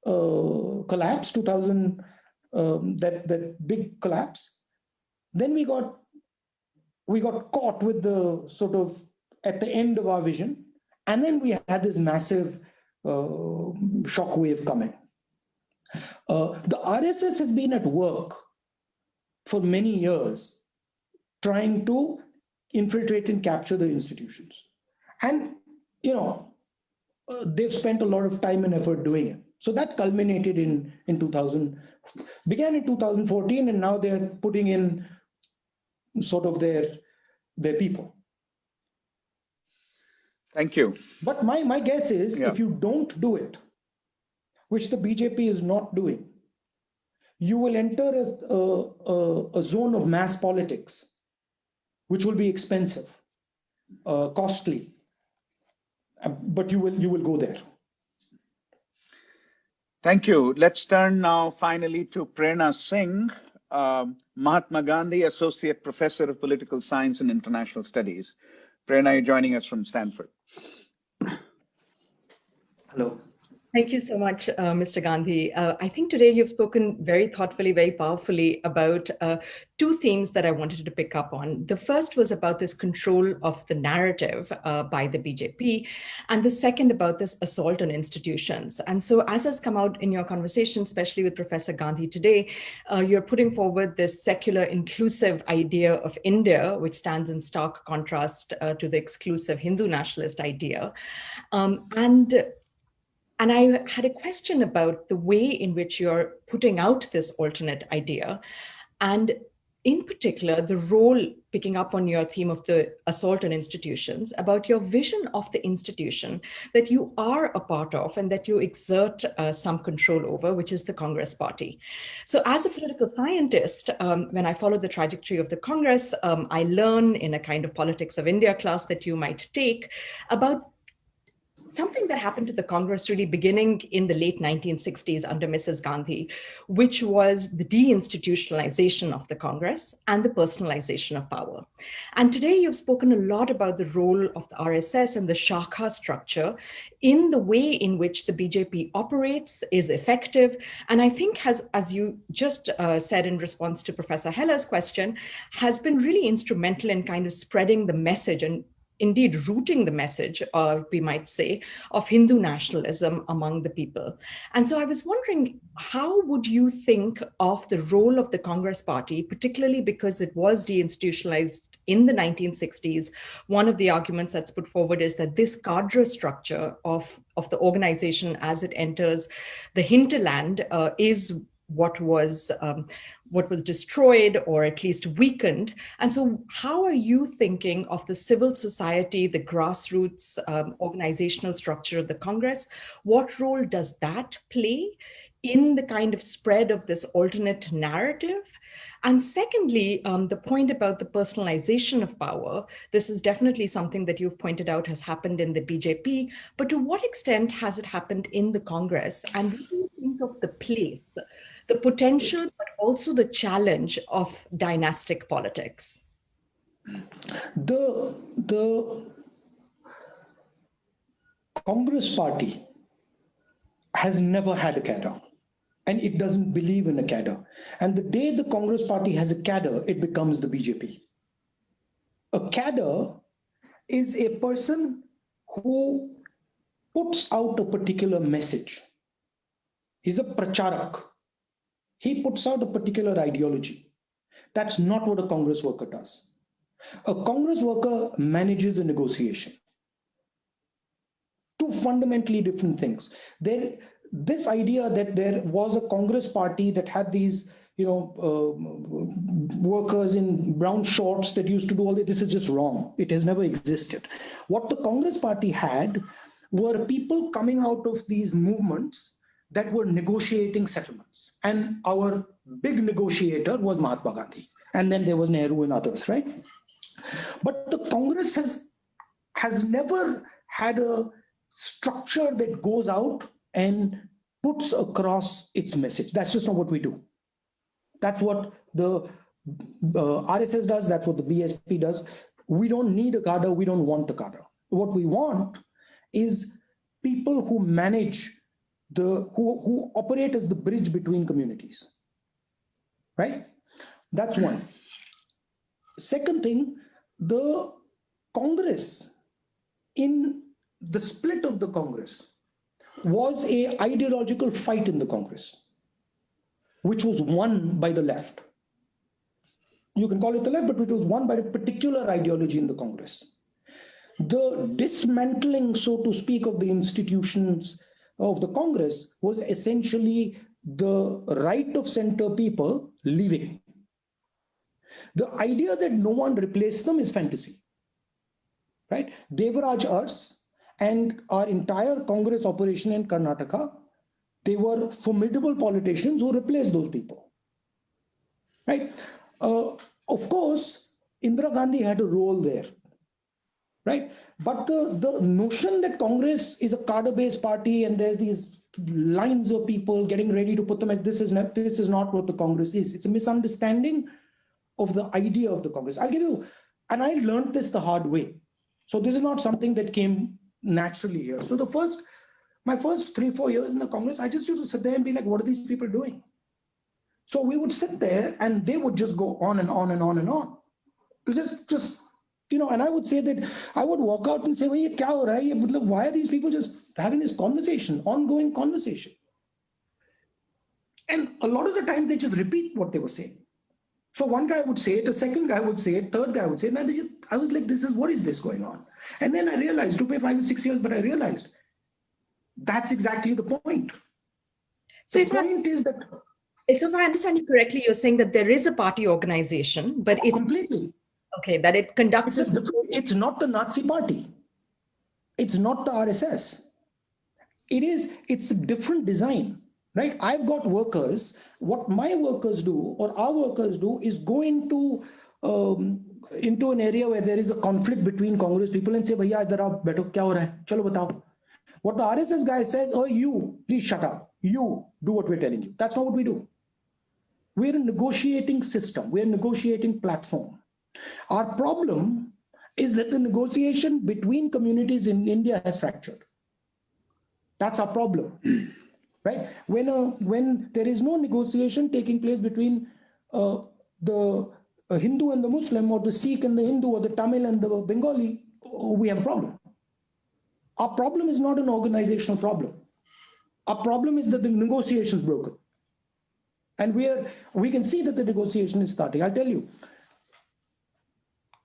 collapse, 2000, that big collapse. Then we got caught with the sort of at the end of our vision, and then we had this massive shockwave coming. The RSS has been at work for many years trying to infiltrate and capture the institutions. And, they've spent a lot of time and effort doing it. So that culminated in 2014, and now they're putting in sort of their people. Thank you. But my guess is, if you don't do it, which the BJP is not doing, you will enter a zone of mass politics, which will be expensive, costly, but you will go there. Thank you. Let's turn now finally to Prerna Singh, Mahatma Gandhi Associate Professor of Political Science and International Studies. Prerna, you're joining us from Stanford. Hello. Thank you so much, Mr. Gandhi. I think today you've spoken very thoughtfully, very powerfully about two themes that I wanted to pick up on. The first was about this control of the narrative by the BJP, and the second about this assault on institutions. And so as has come out in your conversation, especially with Professor Gandhi today, you're putting forward this secular inclusive idea of India, which stands in stark contrast to the exclusive Hindu nationalist idea. And I had a question about the way in which you're putting out this alternate idea, and in particular, the role, picking up on your theme of the assault on institutions, about your vision of the institution that you are a part of and that you exert some control over, which is the Congress Party. So as a political scientist, when I follow the trajectory of the Congress, I learn in a kind of politics of India class that you might take about something that happened to the Congress really beginning in the late 1960s under Mrs. Gandhi, which was the deinstitutionalization of the Congress and the personalization of power. And today you've spoken a lot about the role of the RSS and the Shakha structure in the way in which the BJP operates, is effective. And I think as you just said in response to Professor Heller's question, has been really instrumental in kind of spreading the message and indeed rooting the message, we might say, of Hindu nationalism among the people. And so I was wondering, how would you think of the role of the Congress Party, particularly because it was deinstitutionalized in the 1960s? One of the arguments that's put forward is that this cadre structure of the organization as it enters the hinterland is what was destroyed or at least weakened. And so how are you thinking of the civil society, the grassroots organizational structure of the Congress? What role does that play in the kind of spread of this alternate narrative? And secondly, the point about the personalization of power, this is definitely something that you've pointed out has happened in the BJP, but to what extent has it happened in the Congress? And what do you think of the place, the potential, but also the challenge of dynastic politics? The Congress Party has never had a cadre, and it doesn't believe in a cadre. And the day the Congress Party has a cadre, it becomes the BJP. A cadre is a person who puts out a particular message. He's a pracharak. He puts out a particular ideology. That's not what a Congress worker does. A Congress worker manages a negotiation. Two fundamentally different things. This idea that there was a Congress party that had these, workers in brown shorts that used to do all this is just wrong. It has never existed. What the Congress party had were people coming out of these movements that were negotiating settlements. And our big negotiator was Mahatma Gandhi. And then there was Nehru and others, right? But the Congress has never had a structure that goes out and puts across its message. That's just not what we do. That's what the RSS does. That's what the BSP does. We don't need a cadre. We don't want a cadre. What we want is people who manage who operate as the bridge between communities, right? That's one. Second thing, the Congress, in the split of the Congress, was an ideological fight in the Congress, which was won by the left. You can call it the left, but it was won by a particular ideology in the Congress. The dismantling, so to speak, of the institutions of the Congress was essentially the right of center people leaving. The idea that no one replaced them is fantasy, right? Devaraj Ars and our entire Congress operation in Karnataka, they were formidable politicians who replaced those people, right? Of course, Indira Gandhi had a role there, right? But the notion that Congress is a cadre-based party and there's these lines of people getting ready to put them as this is not what the Congress is. It's a misunderstanding of the idea of the Congress. I'll give you, and I learned this the hard way. So this is not something that came naturally here. So my first 3-4 years in the Congress, I just used to sit there and be like, what are these people doing? So we would sit there and they would just go on and on and on and on. Just and I would say that I would walk out and say, kya ho raha hai? Why are these people just having this conversation, ongoing conversation? And a lot of the time they just repeat what they were saying. So one guy would say it, a second guy would say it, third guy would say it. And I was like, what is this going on? And then I realized, it took me 5 or 6 years, but I realized that's exactly the point. So if I understand you correctly, you're saying that there is a party organization, but it's completely okay that it conducts. It's not the Nazi party. It's not the RSS. It's a different design, right? I've got workers. What my workers do, or our workers do, is go into an area where there is a conflict between Congress people and say, "Bhaiya, idhar aao, baito, kya ho raha hai? Chalo batao." What the RSS guy says, "Oh, you, please shut up. You do what we're telling you." That's not what we do. We're a negotiating system. We're a negotiating platform. Our problem is that the negotiation between communities in India has fractured. That's our problem, right? When there is no negotiation taking place between the Hindu and the Muslim, or the Sikh and the Hindu, or the Tamil and the Bengali, we have a problem. Our problem is not an organizational problem. Our problem is that the negotiation is broken. And we can see that the negotiation is starting. I'll tell you,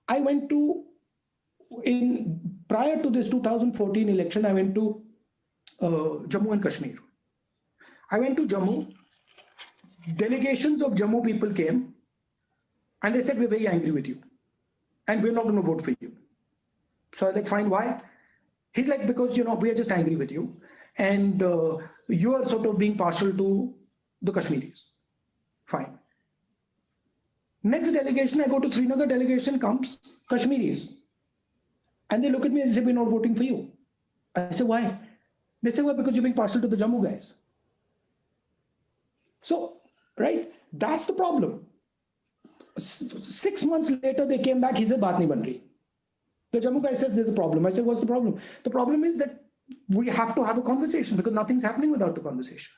I went to, prior to this 2014 election, I went to Jammu and Kashmir. I went to Jammu. Delegations of Jammu people came and they said, "We're very angry with you and we're not going to vote for you." So I was like, "Fine, why?" He's like, "Because, we are just angry with you and you are sort of being partial to the Kashmiris." Fine. Next delegation, I go to Srinagar, delegation comes, Kashmiris. And they look at me and say, "We're not voting for you." I say, "Why?" They say, "Well, because you're being partial to the Jammu guys." So, right, that's the problem. 6 months later, they came back, he said, "Baat nahi ban rahi." The Jammu guy says, "There's a problem." I said, "What's the problem?" The problem is that we have to have a conversation because nothing's happening without the conversation.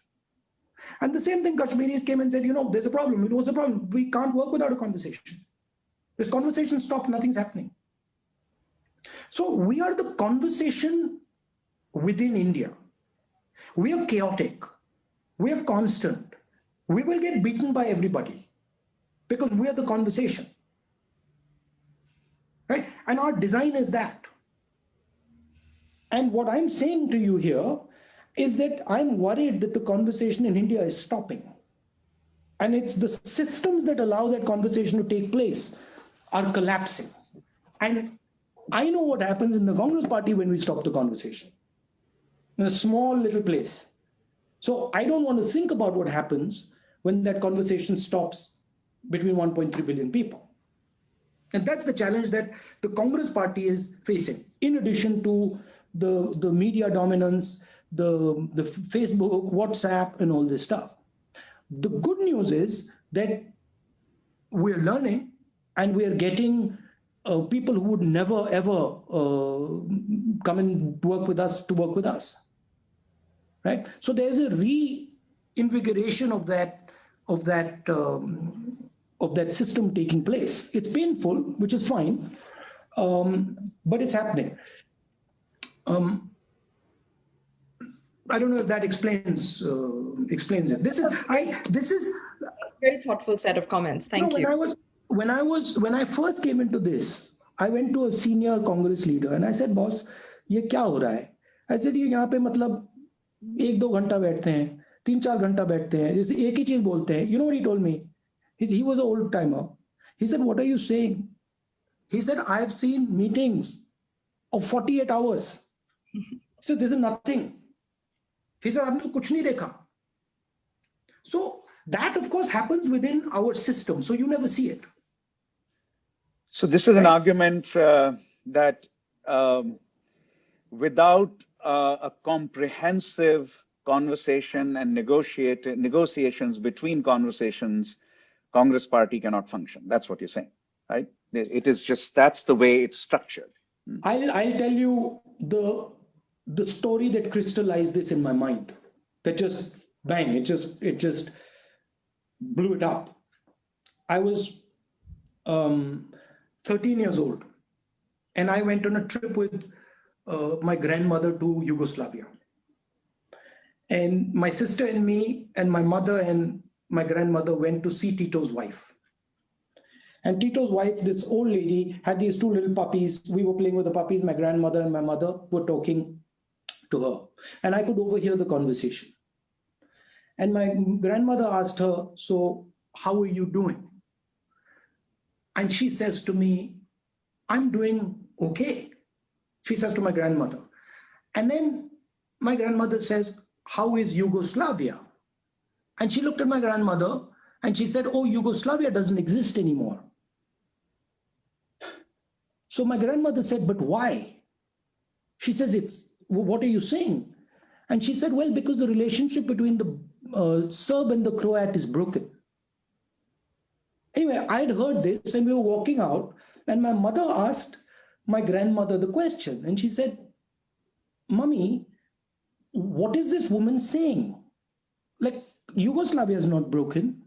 And the same thing, Kashmiris came and said, "There's a problem." It was a problem. We can't work without a conversation. This conversation stopped, nothing's happening. So we are the conversation within India. We are chaotic. We are constant. We will get beaten by everybody because we are the conversation. Right? And our design is that. And what I'm saying to you here is that I'm worried that the conversation in India is stopping. And it's the systems that allow that conversation to take place are collapsing. And I know what happens in the Congress party when we stop the conversation. In a small little place. So I don't want to think about what happens when that conversation stops between 1.3 billion people. And that's the challenge that the Congress party is facing, in addition to the media dominance, the Facebook, WhatsApp, and all this stuff. The good news is that we're learning and we're getting people who would never, ever come and work with us to work with us. Right? So there's a reinvigoration of that system taking place. It's painful, which is fine, but it's happening. I don't know if that explains it. This is very thoughtful set of comments. Thank you. When I first came into this, I went to a senior Congress leader and I said, "Boss, ये क्या हो रहा है?" I said, "ये यहाँ पे मतलब 1-2 घंटा बैठते हैं, 3-4 घंटा बैठते हैं, जैसे एक ही चीज बोलते हैं." You know what he told me? He was an old timer. He said, "What are you saying?" He said, "I've seen meetings of 48 hours." He said, "This is nothing." He said, "आपने कुछ नहीं देखा." So that, of course, happens within our system. So you never see it. So this is an argument that without a comprehensive conversation and negotiations between conversations, Congress party cannot function. That's what you're saying, right? It is just, that's the way it's structured. I'll tell you the story that crystallized this in my mind. That just bang, it just blew it up. I was 13 years old, and I went on a trip with my grandmother to Yugoslavia. And my sister and me and my mother and my grandmother went to see Tito's wife. And Tito's wife, this old lady, had these 2 little puppies. We were playing with the puppies. My grandmother and my mother were talking to her. And I could overhear the conversation. And my grandmother asked her, "So how are you doing?" And she says to me, "I'm doing okay." She says to my grandmother. And then my grandmother says, "How is Yugoslavia?" And she looked at my grandmother and she said, "Oh, Yugoslavia doesn't exist anymore." So my grandmother said, "But why?" She says, "What are you saying?" And she said, "Well, because the relationship between the Serb and the Croat is broken." Anyway, I'd heard this and we were walking out and my mother asked my grandmother the question. And she said, "Mummy, what is this woman saying? Like, Yugoslavia is not broken."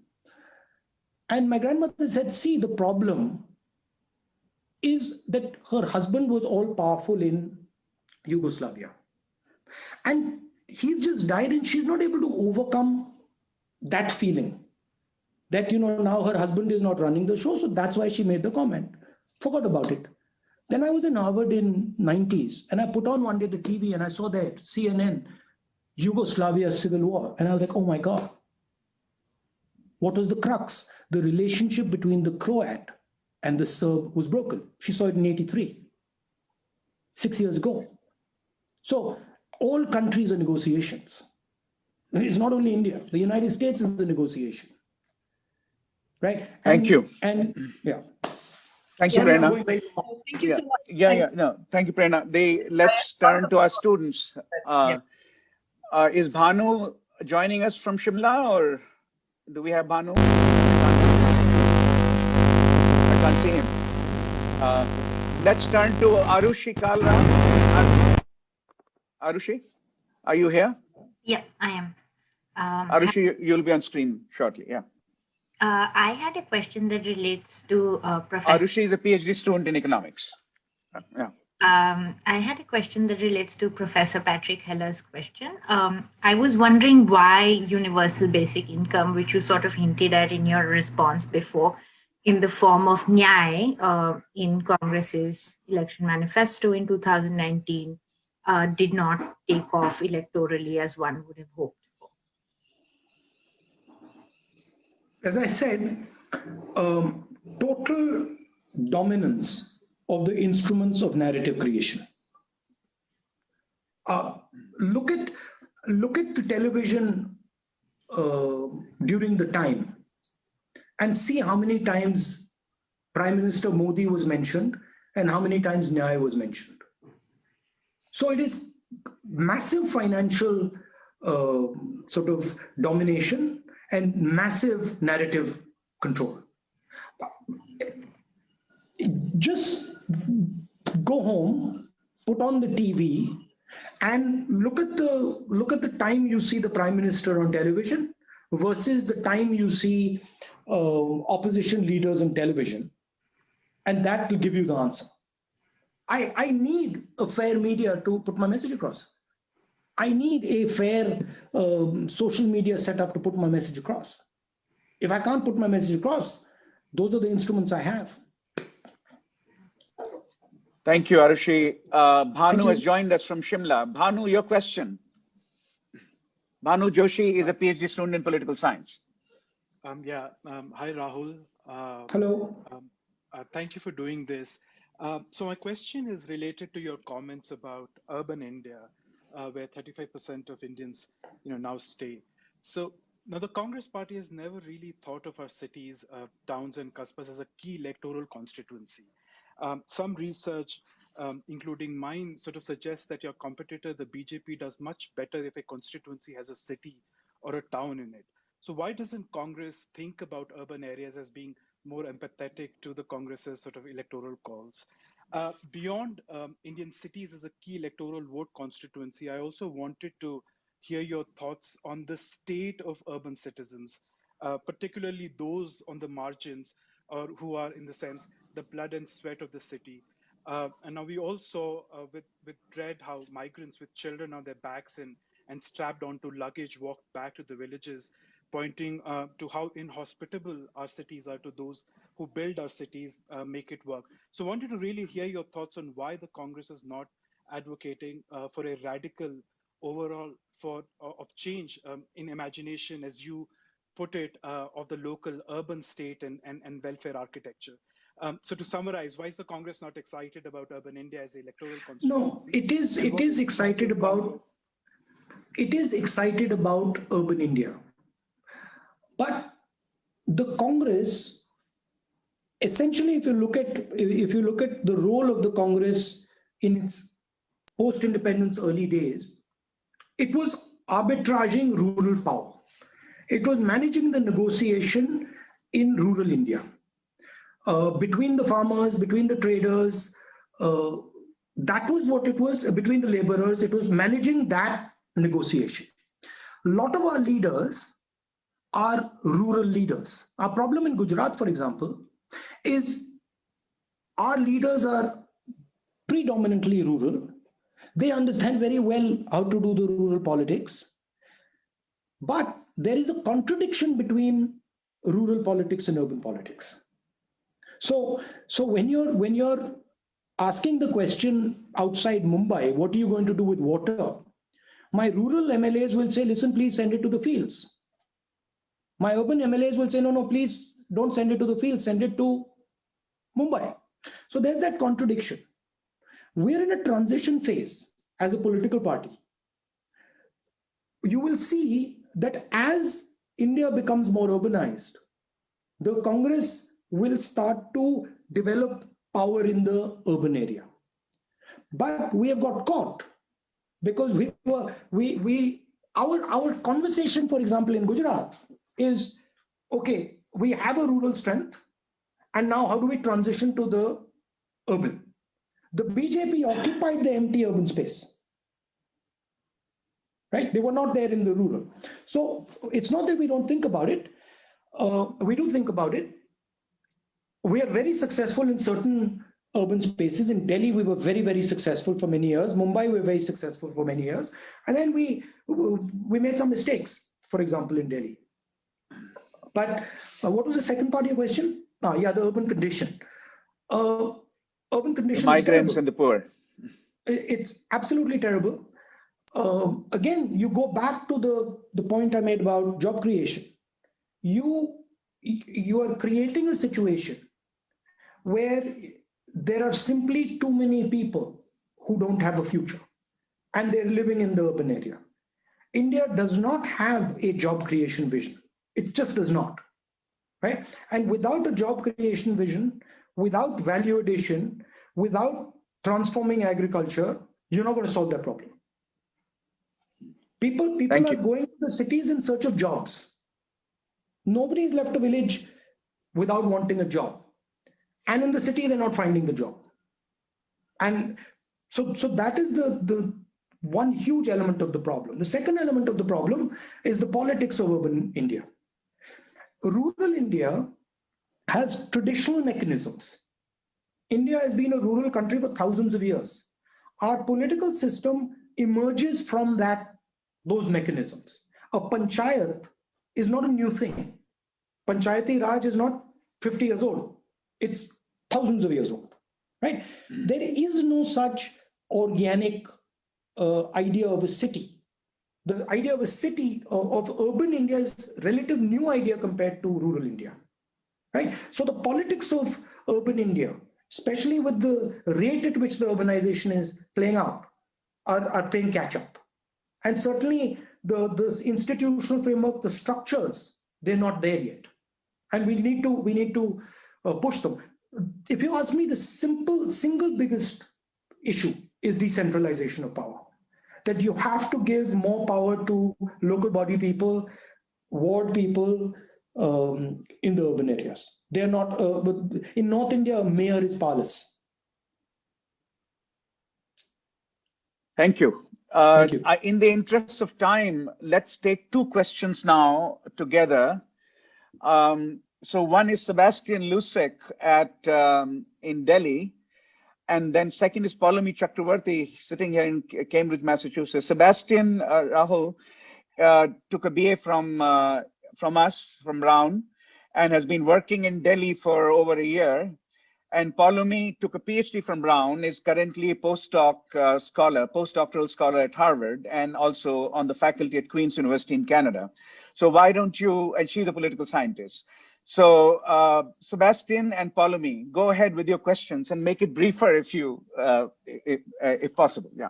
And my grandmother said, "See, the problem is that her husband was all powerful in Yugoslavia. And he's just died and she's not able to overcome that feeling that, now her husband is not running the show. So that's why she made the comment. Forgot about it." Then I was in Harvard in 90s and I put on one day the TV and I saw that CNN, Yugoslavia civil war. And I was like, oh my God. What was the crux? The relationship between the Croat and the Serb was broken. She saw it in 83, 6 years ago. So all countries are negotiations. It's not only India. The United States is the negotiation. Right? Thank you. And yeah. Thank you, Prerna. Thank you so much. No, thank you, Prerna. Let's turn to our students. Is Bhanu joining us from Shimla, or do we have Bhanu? I can't see him. Let's turn to Arushi Kalra. Arushi, are you here? Yeah, I am. Arushi, you'll be on screen shortly. Yeah. I had a question that relates to Professor. Arushi is a PhD student in economics. Yeah. I had a question that relates to Professor Patrick Heller's question. I was wondering why universal basic income, which you sort of hinted at in your response before, in the form of Nyay in Congress's election manifesto in 2019, did not take off electorally as one would have hoped for. As I said, total dominance of the instruments of narrative creation. Look at the television during the time and see how many times Prime Minister Modi was mentioned and how many times Nyay was mentioned. So it is massive financial sort of domination and massive narrative control. Just go home, put on the TV, and look at the time you see the Prime Minister on television versus the time you see opposition leaders on television, and that will give you the answer. I need a fair media to put my message across. I need a fair social media setup to put my message across. If I can't put my message across, those are the instruments I have. Thank you, Arushi. Bhanu has joined us from Shimla. Bhanu, your question. Bhanu Joshi is a PhD student in political science. Hi, Rahul. Hello. Thank you for doing this. So my question is related to your comments about urban India, where 35% of Indians, now stay. So now the Congress Party has never really thought of our cities, towns, and qasbas as a key electoral constituency. Some research, including mine, sort of suggests that your competitor, the BJP, does much better if a constituency has a city or a town in it. So why doesn't Congress think about urban areas as being more empathetic to the Congress's sort of electoral calls? Beyond Indian cities as a key electoral vote constituency, I also wanted to hear your thoughts on the state of urban citizens, particularly those on the margins or who are, in the sense, the blood and sweat of the city. And now we also, with dread, how migrants with children on their backs and strapped onto luggage walked back to the villages, pointing to how inhospitable our cities are to those who build our cities, make it work. So I wanted to really hear your thoughts on why the Congress is not advocating for a radical overall of change in imagination, as you put it, of the local urban state and welfare architecture. So to summarize, why is the Congress not excited about urban India as an electoral constituency? No, it is excited about urban India. But the Congress, essentially, if you look at the role of the Congress in its post-independence early days, it was arbitraging rural power. It was managing the negotiation in rural India between the farmers, between the traders. That was what it was, between the laborers. It was managing that negotiation. A lot of our leaders are rural leaders. Our problem in Gujarat, for example, is our leaders are predominantly rural. They understand very well how to do the rural politics. But there is a contradiction between rural politics and urban politics. So when you're asking the question outside Mumbai, what are you going to do with water? My rural MLAs will say, listen, please send it to the fields. My urban MLAs will say, no, please don't send it to the fields, send it to Mumbai. So there's that contradiction. We're in a transition phase as a political party. You will see that as India becomes more urbanized, the Congress will start to develop power in the urban area. But we have got caught because our conversation, for example, in Gujarat is, okay, we have a rural strength, and now how do we transition to the urban? The BJP occupied the empty urban space, right? They were not there in the rural. So it's not that we don't think about it. We do think about it. We are very successful in certain urban spaces. In Delhi, we were very, very successful for many years. Mumbai, we were very successful for many years. And then we made some mistakes, for example, in Delhi. But what was the second part of your question? Yeah, the urban condition. Urban condition the migrants is terrible. and the poor. It's absolutely terrible. Again, you go back to the point I made about job creation. You are creating a situation where there are simply too many people who don't have a future, and they're living in the urban area. India does not have a job creation vision. It just does not, right? And without a job creation vision, without value addition, without transforming agriculture, you're not going to solve that problem. People are going to the cities in search of jobs. Nobody's left a village without wanting a job. And in the city, they're not finding the job. And so that is the one huge element of the problem. The second element of the problem is the politics of urban India. Rural India has traditional mechanisms. India has been a rural country for thousands of years. Our political system emerges from those mechanisms. A panchayat is not a new thing. Panchayati Raj is not 50 years old. It's thousands of years old, right? There is no such organic idea of a city. The idea of a city, of urban India, is a relative new idea compared to rural India, right? So the politics of urban India, especially with the rate at which the urbanization is playing out, are playing catch up. And certainly the institutional framework, the structures, they're not there yet. And we need to push them. If you ask me, the single biggest issue is decentralization of power. That you have to give more power to local body people, ward people in the urban areas. They're not, in North India, a mayor is powerless. Thank you. Thank you. In the interest of time, let's take two questions now together. So one is Sebastian Lusek in Delhi, and then second is Paulomi Chakravarti sitting here in Cambridge, Massachusetts. Sebastian, Rahul, took a BA from us, from Brown, and has been working in Delhi for over a year. And Paulomi took a PhD from Brown, is currently a postdoctoral scholar at Harvard, and also on the faculty at Queen's University in Canada. So why don't you, and she's a political scientist. So Sebastian and Paulomi, go ahead with your questions and make it briefer if possible. Yeah.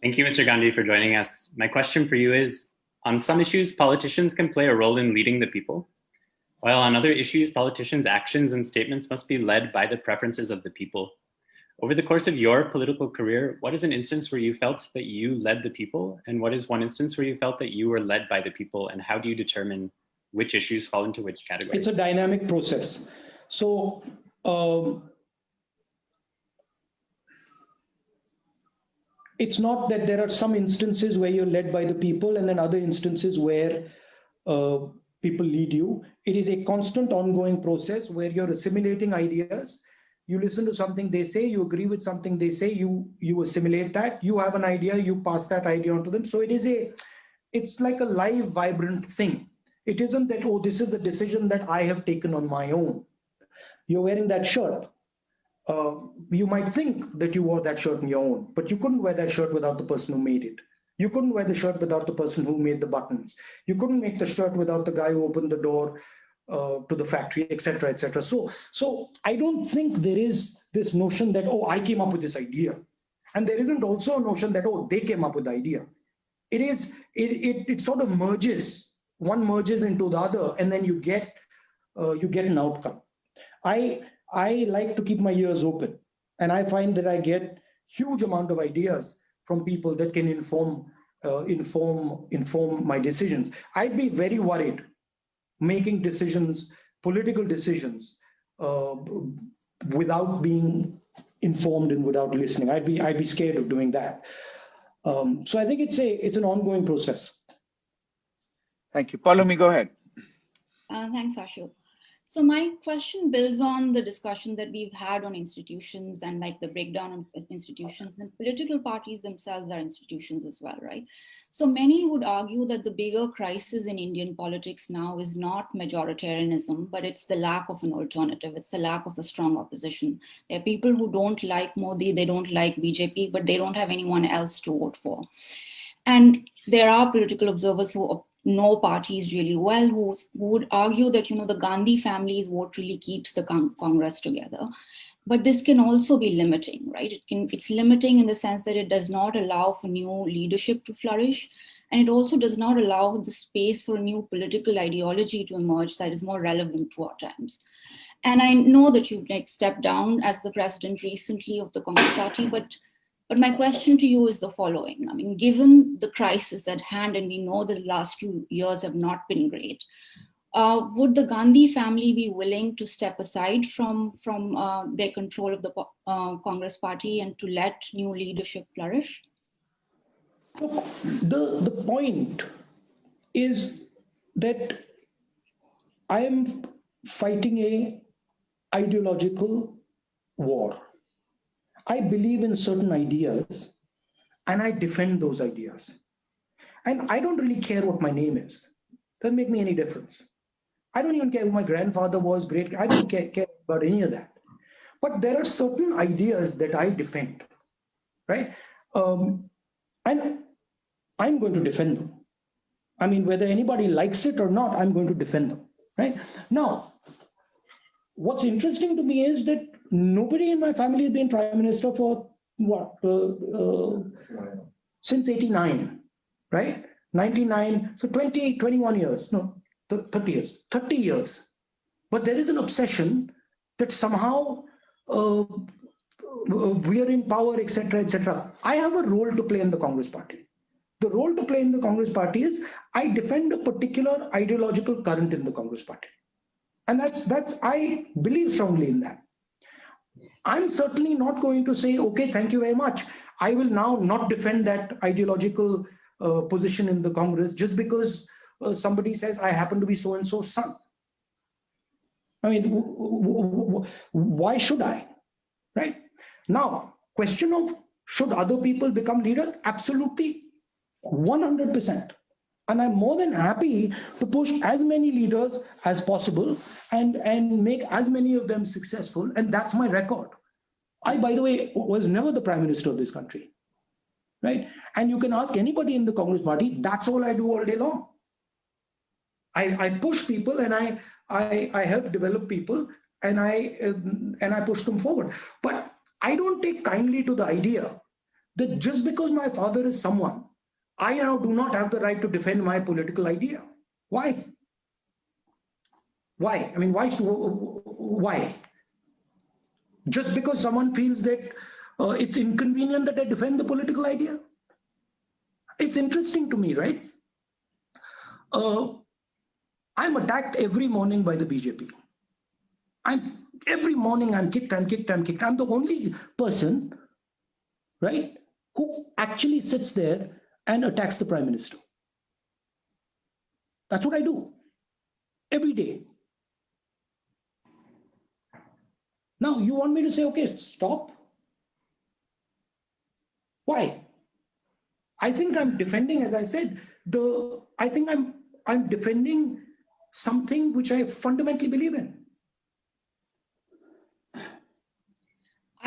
Thank you, Mr. Gandhi, for joining us. My question for you is, on some issues, politicians can play a role in leading the people, while on other issues, politicians' actions and statements must be led by the preferences of the people. Over the course of your political career, what is an instance where you felt that you led the people? And what is one instance where you felt that you were led by the people? And how do you determine which issues fall into which category? It's a dynamic process. So it's not that there are some instances where you're led by the people and then other instances where people lead you. It is a constant ongoing process where you're assimilating ideas. You listen to something they say, you agree with something they say, you assimilate that, you have an idea, you pass that idea on to them. So it's like a live, vibrant thing. It isn't that, oh, this is a decision that I have taken on my own. You're wearing that shirt. You might think that you wore that shirt on your own, but you couldn't wear that shirt without the person who made it. You couldn't wear the shirt without the person who made the buttons. You couldn't make the shirt without the guy who opened the door to the factory, etc., etc. So I don't think there is this notion that, oh, I came up with this idea. And there isn't also a notion that, oh, they came up with the idea. It sort of merges. One merges into the other, and then you get an outcome. I like to keep my ears open, and I find that I get huge amount of ideas from people that can inform my decisions. I'd be very worried making decisions, political decisions, without being informed and without listening. I'd be scared of doing that. So I think it's an ongoing process. Thank you. Paulomi, go ahead. Thanks, Ashu. So my question builds on the discussion that we've had on institutions and like the breakdown of institutions, and political parties themselves are institutions as well, right? So many would argue that the bigger crisis in Indian politics now is not majoritarianism, but it's the lack of an alternative. It's the lack of a strong opposition. There are people who don't like Modi, they don't like BJP, but they don't have anyone else to vote for. And there are political observers who know parties really well, who would argue that, you know, the Gandhi family is what really keeps the Congress together. But this can also be limiting, right? It's limiting in the sense that it does not allow for new leadership to flourish. And it also does not allow the space for a new political ideology to emerge that is more relevant to our times. And I know that you've like stepped down as the president recently of the Congress party, but my question to you is the following. I mean, given the crisis at hand, and we know the last few years have not been great, would the Gandhi family be willing to step aside from their control of the Congress party and to let new leadership flourish? Look, the point is that I am fighting a ideological war. I believe in certain ideas and I defend those ideas. And I don't really care what my name is. Doesn't make me any difference. I don't even care who my grandfather was, I don't care about any of that. But there are certain ideas that I defend, right? And I'm going to defend them. I mean, whether anybody likes it or not, I'm going to defend them, right? Now, what's interesting to me is that nobody in my family has been prime minister for what, since 89, right? 99, so 20, 21 years, no, 30 years. But there is an obsession that somehow we are in power, etc., etc. I have a role to play in the Congress party. The role to play in the Congress party is I defend a particular ideological current in the Congress party. And that's I believe strongly in that. I'm certainly not going to say, okay, thank you very much. I will now not defend that ideological position in the Congress just because somebody says I happen to be so-and-so's son. I mean, why should I, right? Now, question of should other people become leaders? Absolutely, 100%. And I'm more than happy to push as many leaders as possible and make as many of them successful. And that's my record. I, by the way, was never the prime minister of this country, right? And you can ask anybody in the Congress party, that's all I do all day long. I push people and I help develop people and I push them forward. But I don't take kindly to the idea that just because my father is someone, I now do not have the right to defend my political idea. Why? Why? I mean, why? Just because someone feels that it's inconvenient that I defend the political idea? It's interesting to me, right? I'm attacked every morning by the BJP. Every morning I'm kicked. I'm the only person, right, who actually sits there and attacks the prime minister. That's what I do every day. Now you want me to say, okay, stop? Why? I think I'm defending, as I said, I think I'm defending something which I fundamentally believe in.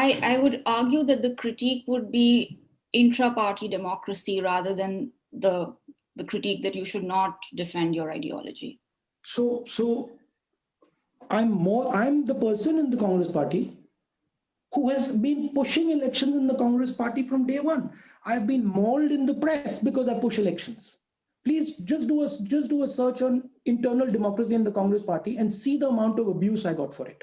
I would argue that the critique would be intra-party democracy rather than the critique that you should not defend your ideology. So I'm the person in the Congress party who has been pushing elections in the Congress party from day one. I've been mauled in the press because I push elections. Please just do a search on internal democracy in the Congress party and see the amount of abuse I got for it.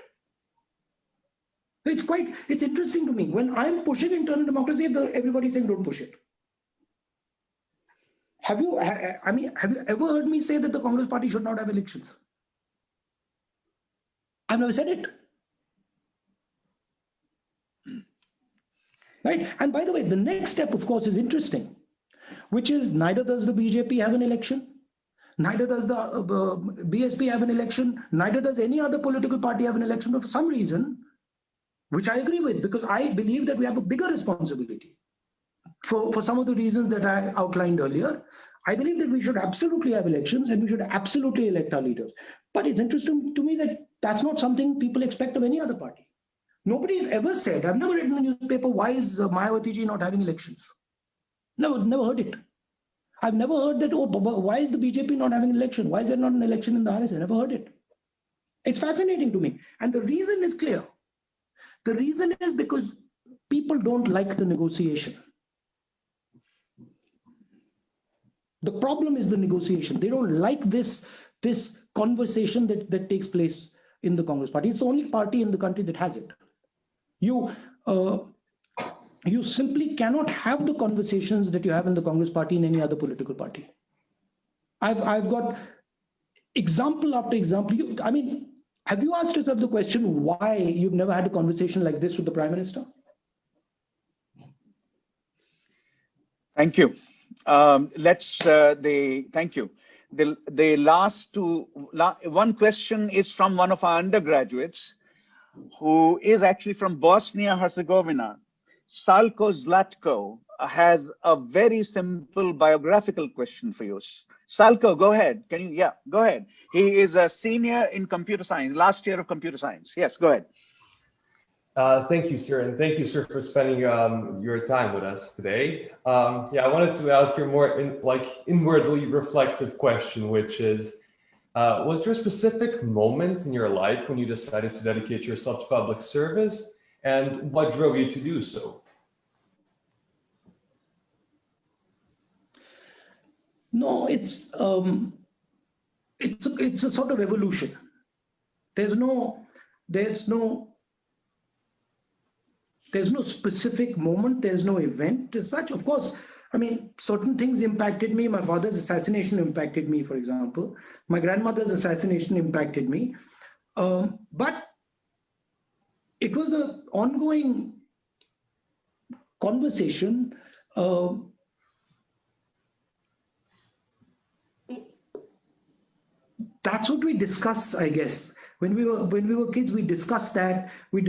It's interesting to me. When I'm pushing internal democracy, everybody's saying don't push it. Have you ever heard me say that the Congress party should not have elections? I've never said it. Right? And by the way, the next step, of course, is interesting, which is neither does the BJP have an election, Neither does the BSP have an election. Neither does any other political party have an election. But for some reason, which I agree with, because I believe that we have a bigger responsibility for some of the reasons that I outlined earlier. I believe that we should absolutely have elections and we should absolutely elect our leaders. But it's interesting to me that that's not something people expect of any other party. Nobody's ever said, I've never read in the newspaper, why is Mayawati ji not having elections? Never heard it. I've never heard that, oh, why is the BJP not having an election? Why is there not an election in the RSS? I never heard it. It's fascinating to me. And the reason is clear. The reason is because people don't like the negotiation. The problem is the negotiation. They don't like this conversation that takes place in the Congress party. It's the only party in the country that has it. You simply cannot have the conversations that you have in the Congress party in any other political party. I've got example after example. I mean, have you asked yourself the question why you've never had a conversation like this with the Prime Minister? Thank you. Thank you. The one question is from one of our undergraduates who is actually from Bosnia-Herzegovina. Salko Zlatko has a very simple biographical question for you. Salko, go ahead. Go ahead. He is a senior in computer science, last year of computer science. Yes, go ahead. Thank you, sir, and thank you, sir, for spending your time with us today. I wanted to ask you a more inwardly reflective question, which is, was there a specific moment in your life when you decided to dedicate yourself to public service, and what drove you to do so? No, it's a sort of evolution. There's no specific moment. There's no event as such. Of course, I mean, certain things impacted me. My father's assassination impacted me, for example. My grandmother's assassination impacted me. But it was an ongoing conversation. That's what we discuss, I guess. When we were kids, we discussed that. We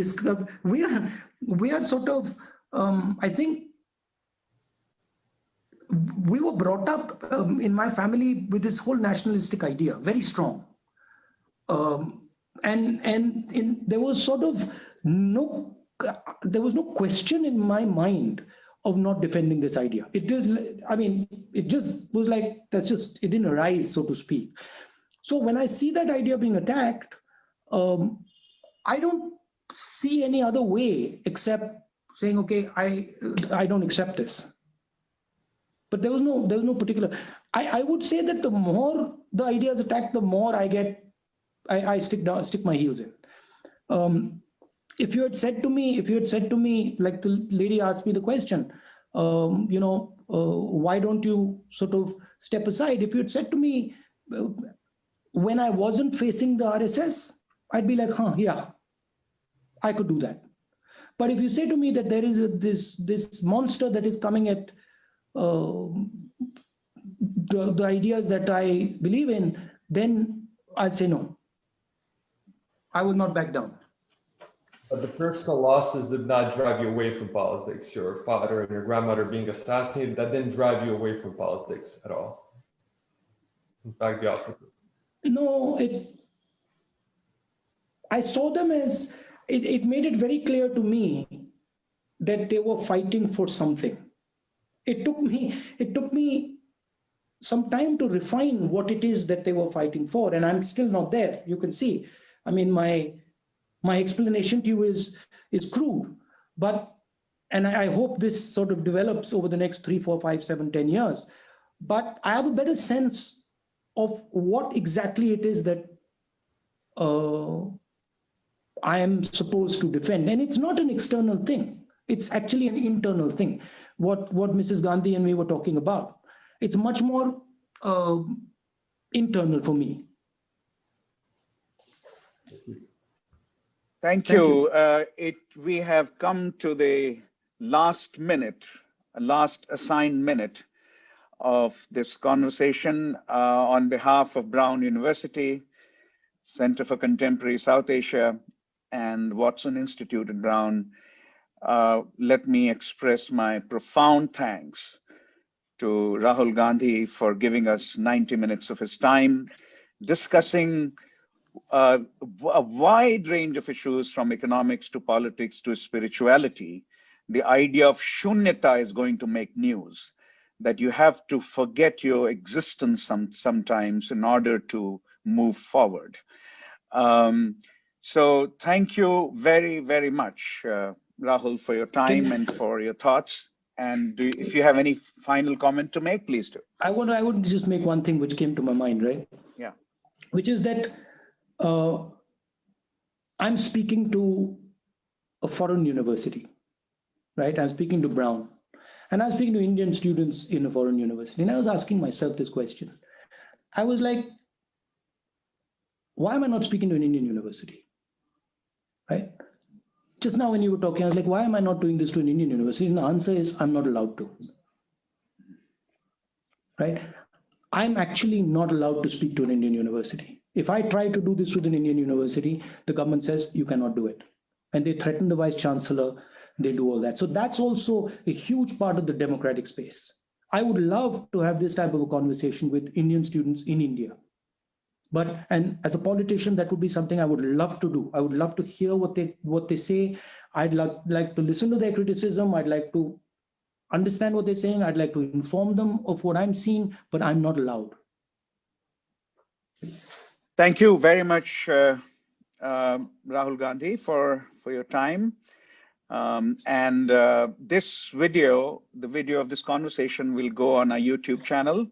are sort of, I think, we were brought up in my family with this whole nationalistic idea, very strong. There was sort of no question in my mind of not defending this idea. It just was like, it didn't arise, so to speak. So when I see that idea being attacked, I don't see any other way except saying, okay, I don't accept this. But there was no particular. I would say that the more the idea is attacked, the more I stick my heels in. If you had said to me, like the lady asked me the question, why don't you sort of step aside? If you had said to me, when I wasn't facing the RSS, I'd be like, yeah, I could do that. But if you say to me that there is this monster that is coming at the ideas that I believe in, then I'd say no. I will not back down. But the personal losses did not drive you away from politics. Your father and your grandmother being assassinated, that didn't drive you away from politics at all. In fact, the opposite. No, I saw them as, it made it very clear to me that they were fighting for something. It took me some time to refine what it is that they were fighting for, and I'm still not there. You can see, I mean, my explanation to you is crude, and I hope this sort of develops over the next 3, 4, 5, 7, 10 years. But I have a better sense of what exactly it is that I am supposed to defend. And it's not an external thing. It's actually an internal thing. What Mrs. Gandhi and me were talking about. It's much more internal for me. Thank you. We have come to the last assigned minute of this conversation. On behalf of Brown University, Center for Contemporary South Asia, and Watson Institute at Brown, let me express my profound thanks to Rahul Gandhi for giving us 90 minutes of his time, discussing a wide range of issues from economics to politics to spirituality. The idea of shunyata is going to make news, that you have to forget your existence sometimes in order to move forward. So thank you very, very much, Rahul, for your time and for your thoughts. And if you have any final comment to make, please do. I would just make one thing which came to my mind, right? Yeah. Which is that I'm speaking to a foreign university, right? I'm speaking to Brown. And I was speaking to Indian students in a foreign university. And I was asking myself this question. I was like, why am I not speaking to an Indian university? Right? Just now when you were talking, I was like, why am I not doing this to an Indian university? And the answer is, I'm not allowed to. Right? I'm actually not allowed to speak to an Indian university. If I try to do this with an Indian university, the government says, you cannot do it. And they threaten the vice chancellor, they do all that. So that's also a huge part of the democratic space. I would love to have this type of a conversation with Indian students in India. And as a politician, that would be something I would love to do. I would love to hear what they say. I'd like to listen to their criticism. I'd like to understand what they're saying. I'd like to inform them of what I'm seeing, but I'm not allowed. Thank you very much, Rahul Gandhi, for your time. This video, the video of this conversation, will go on our YouTube channel.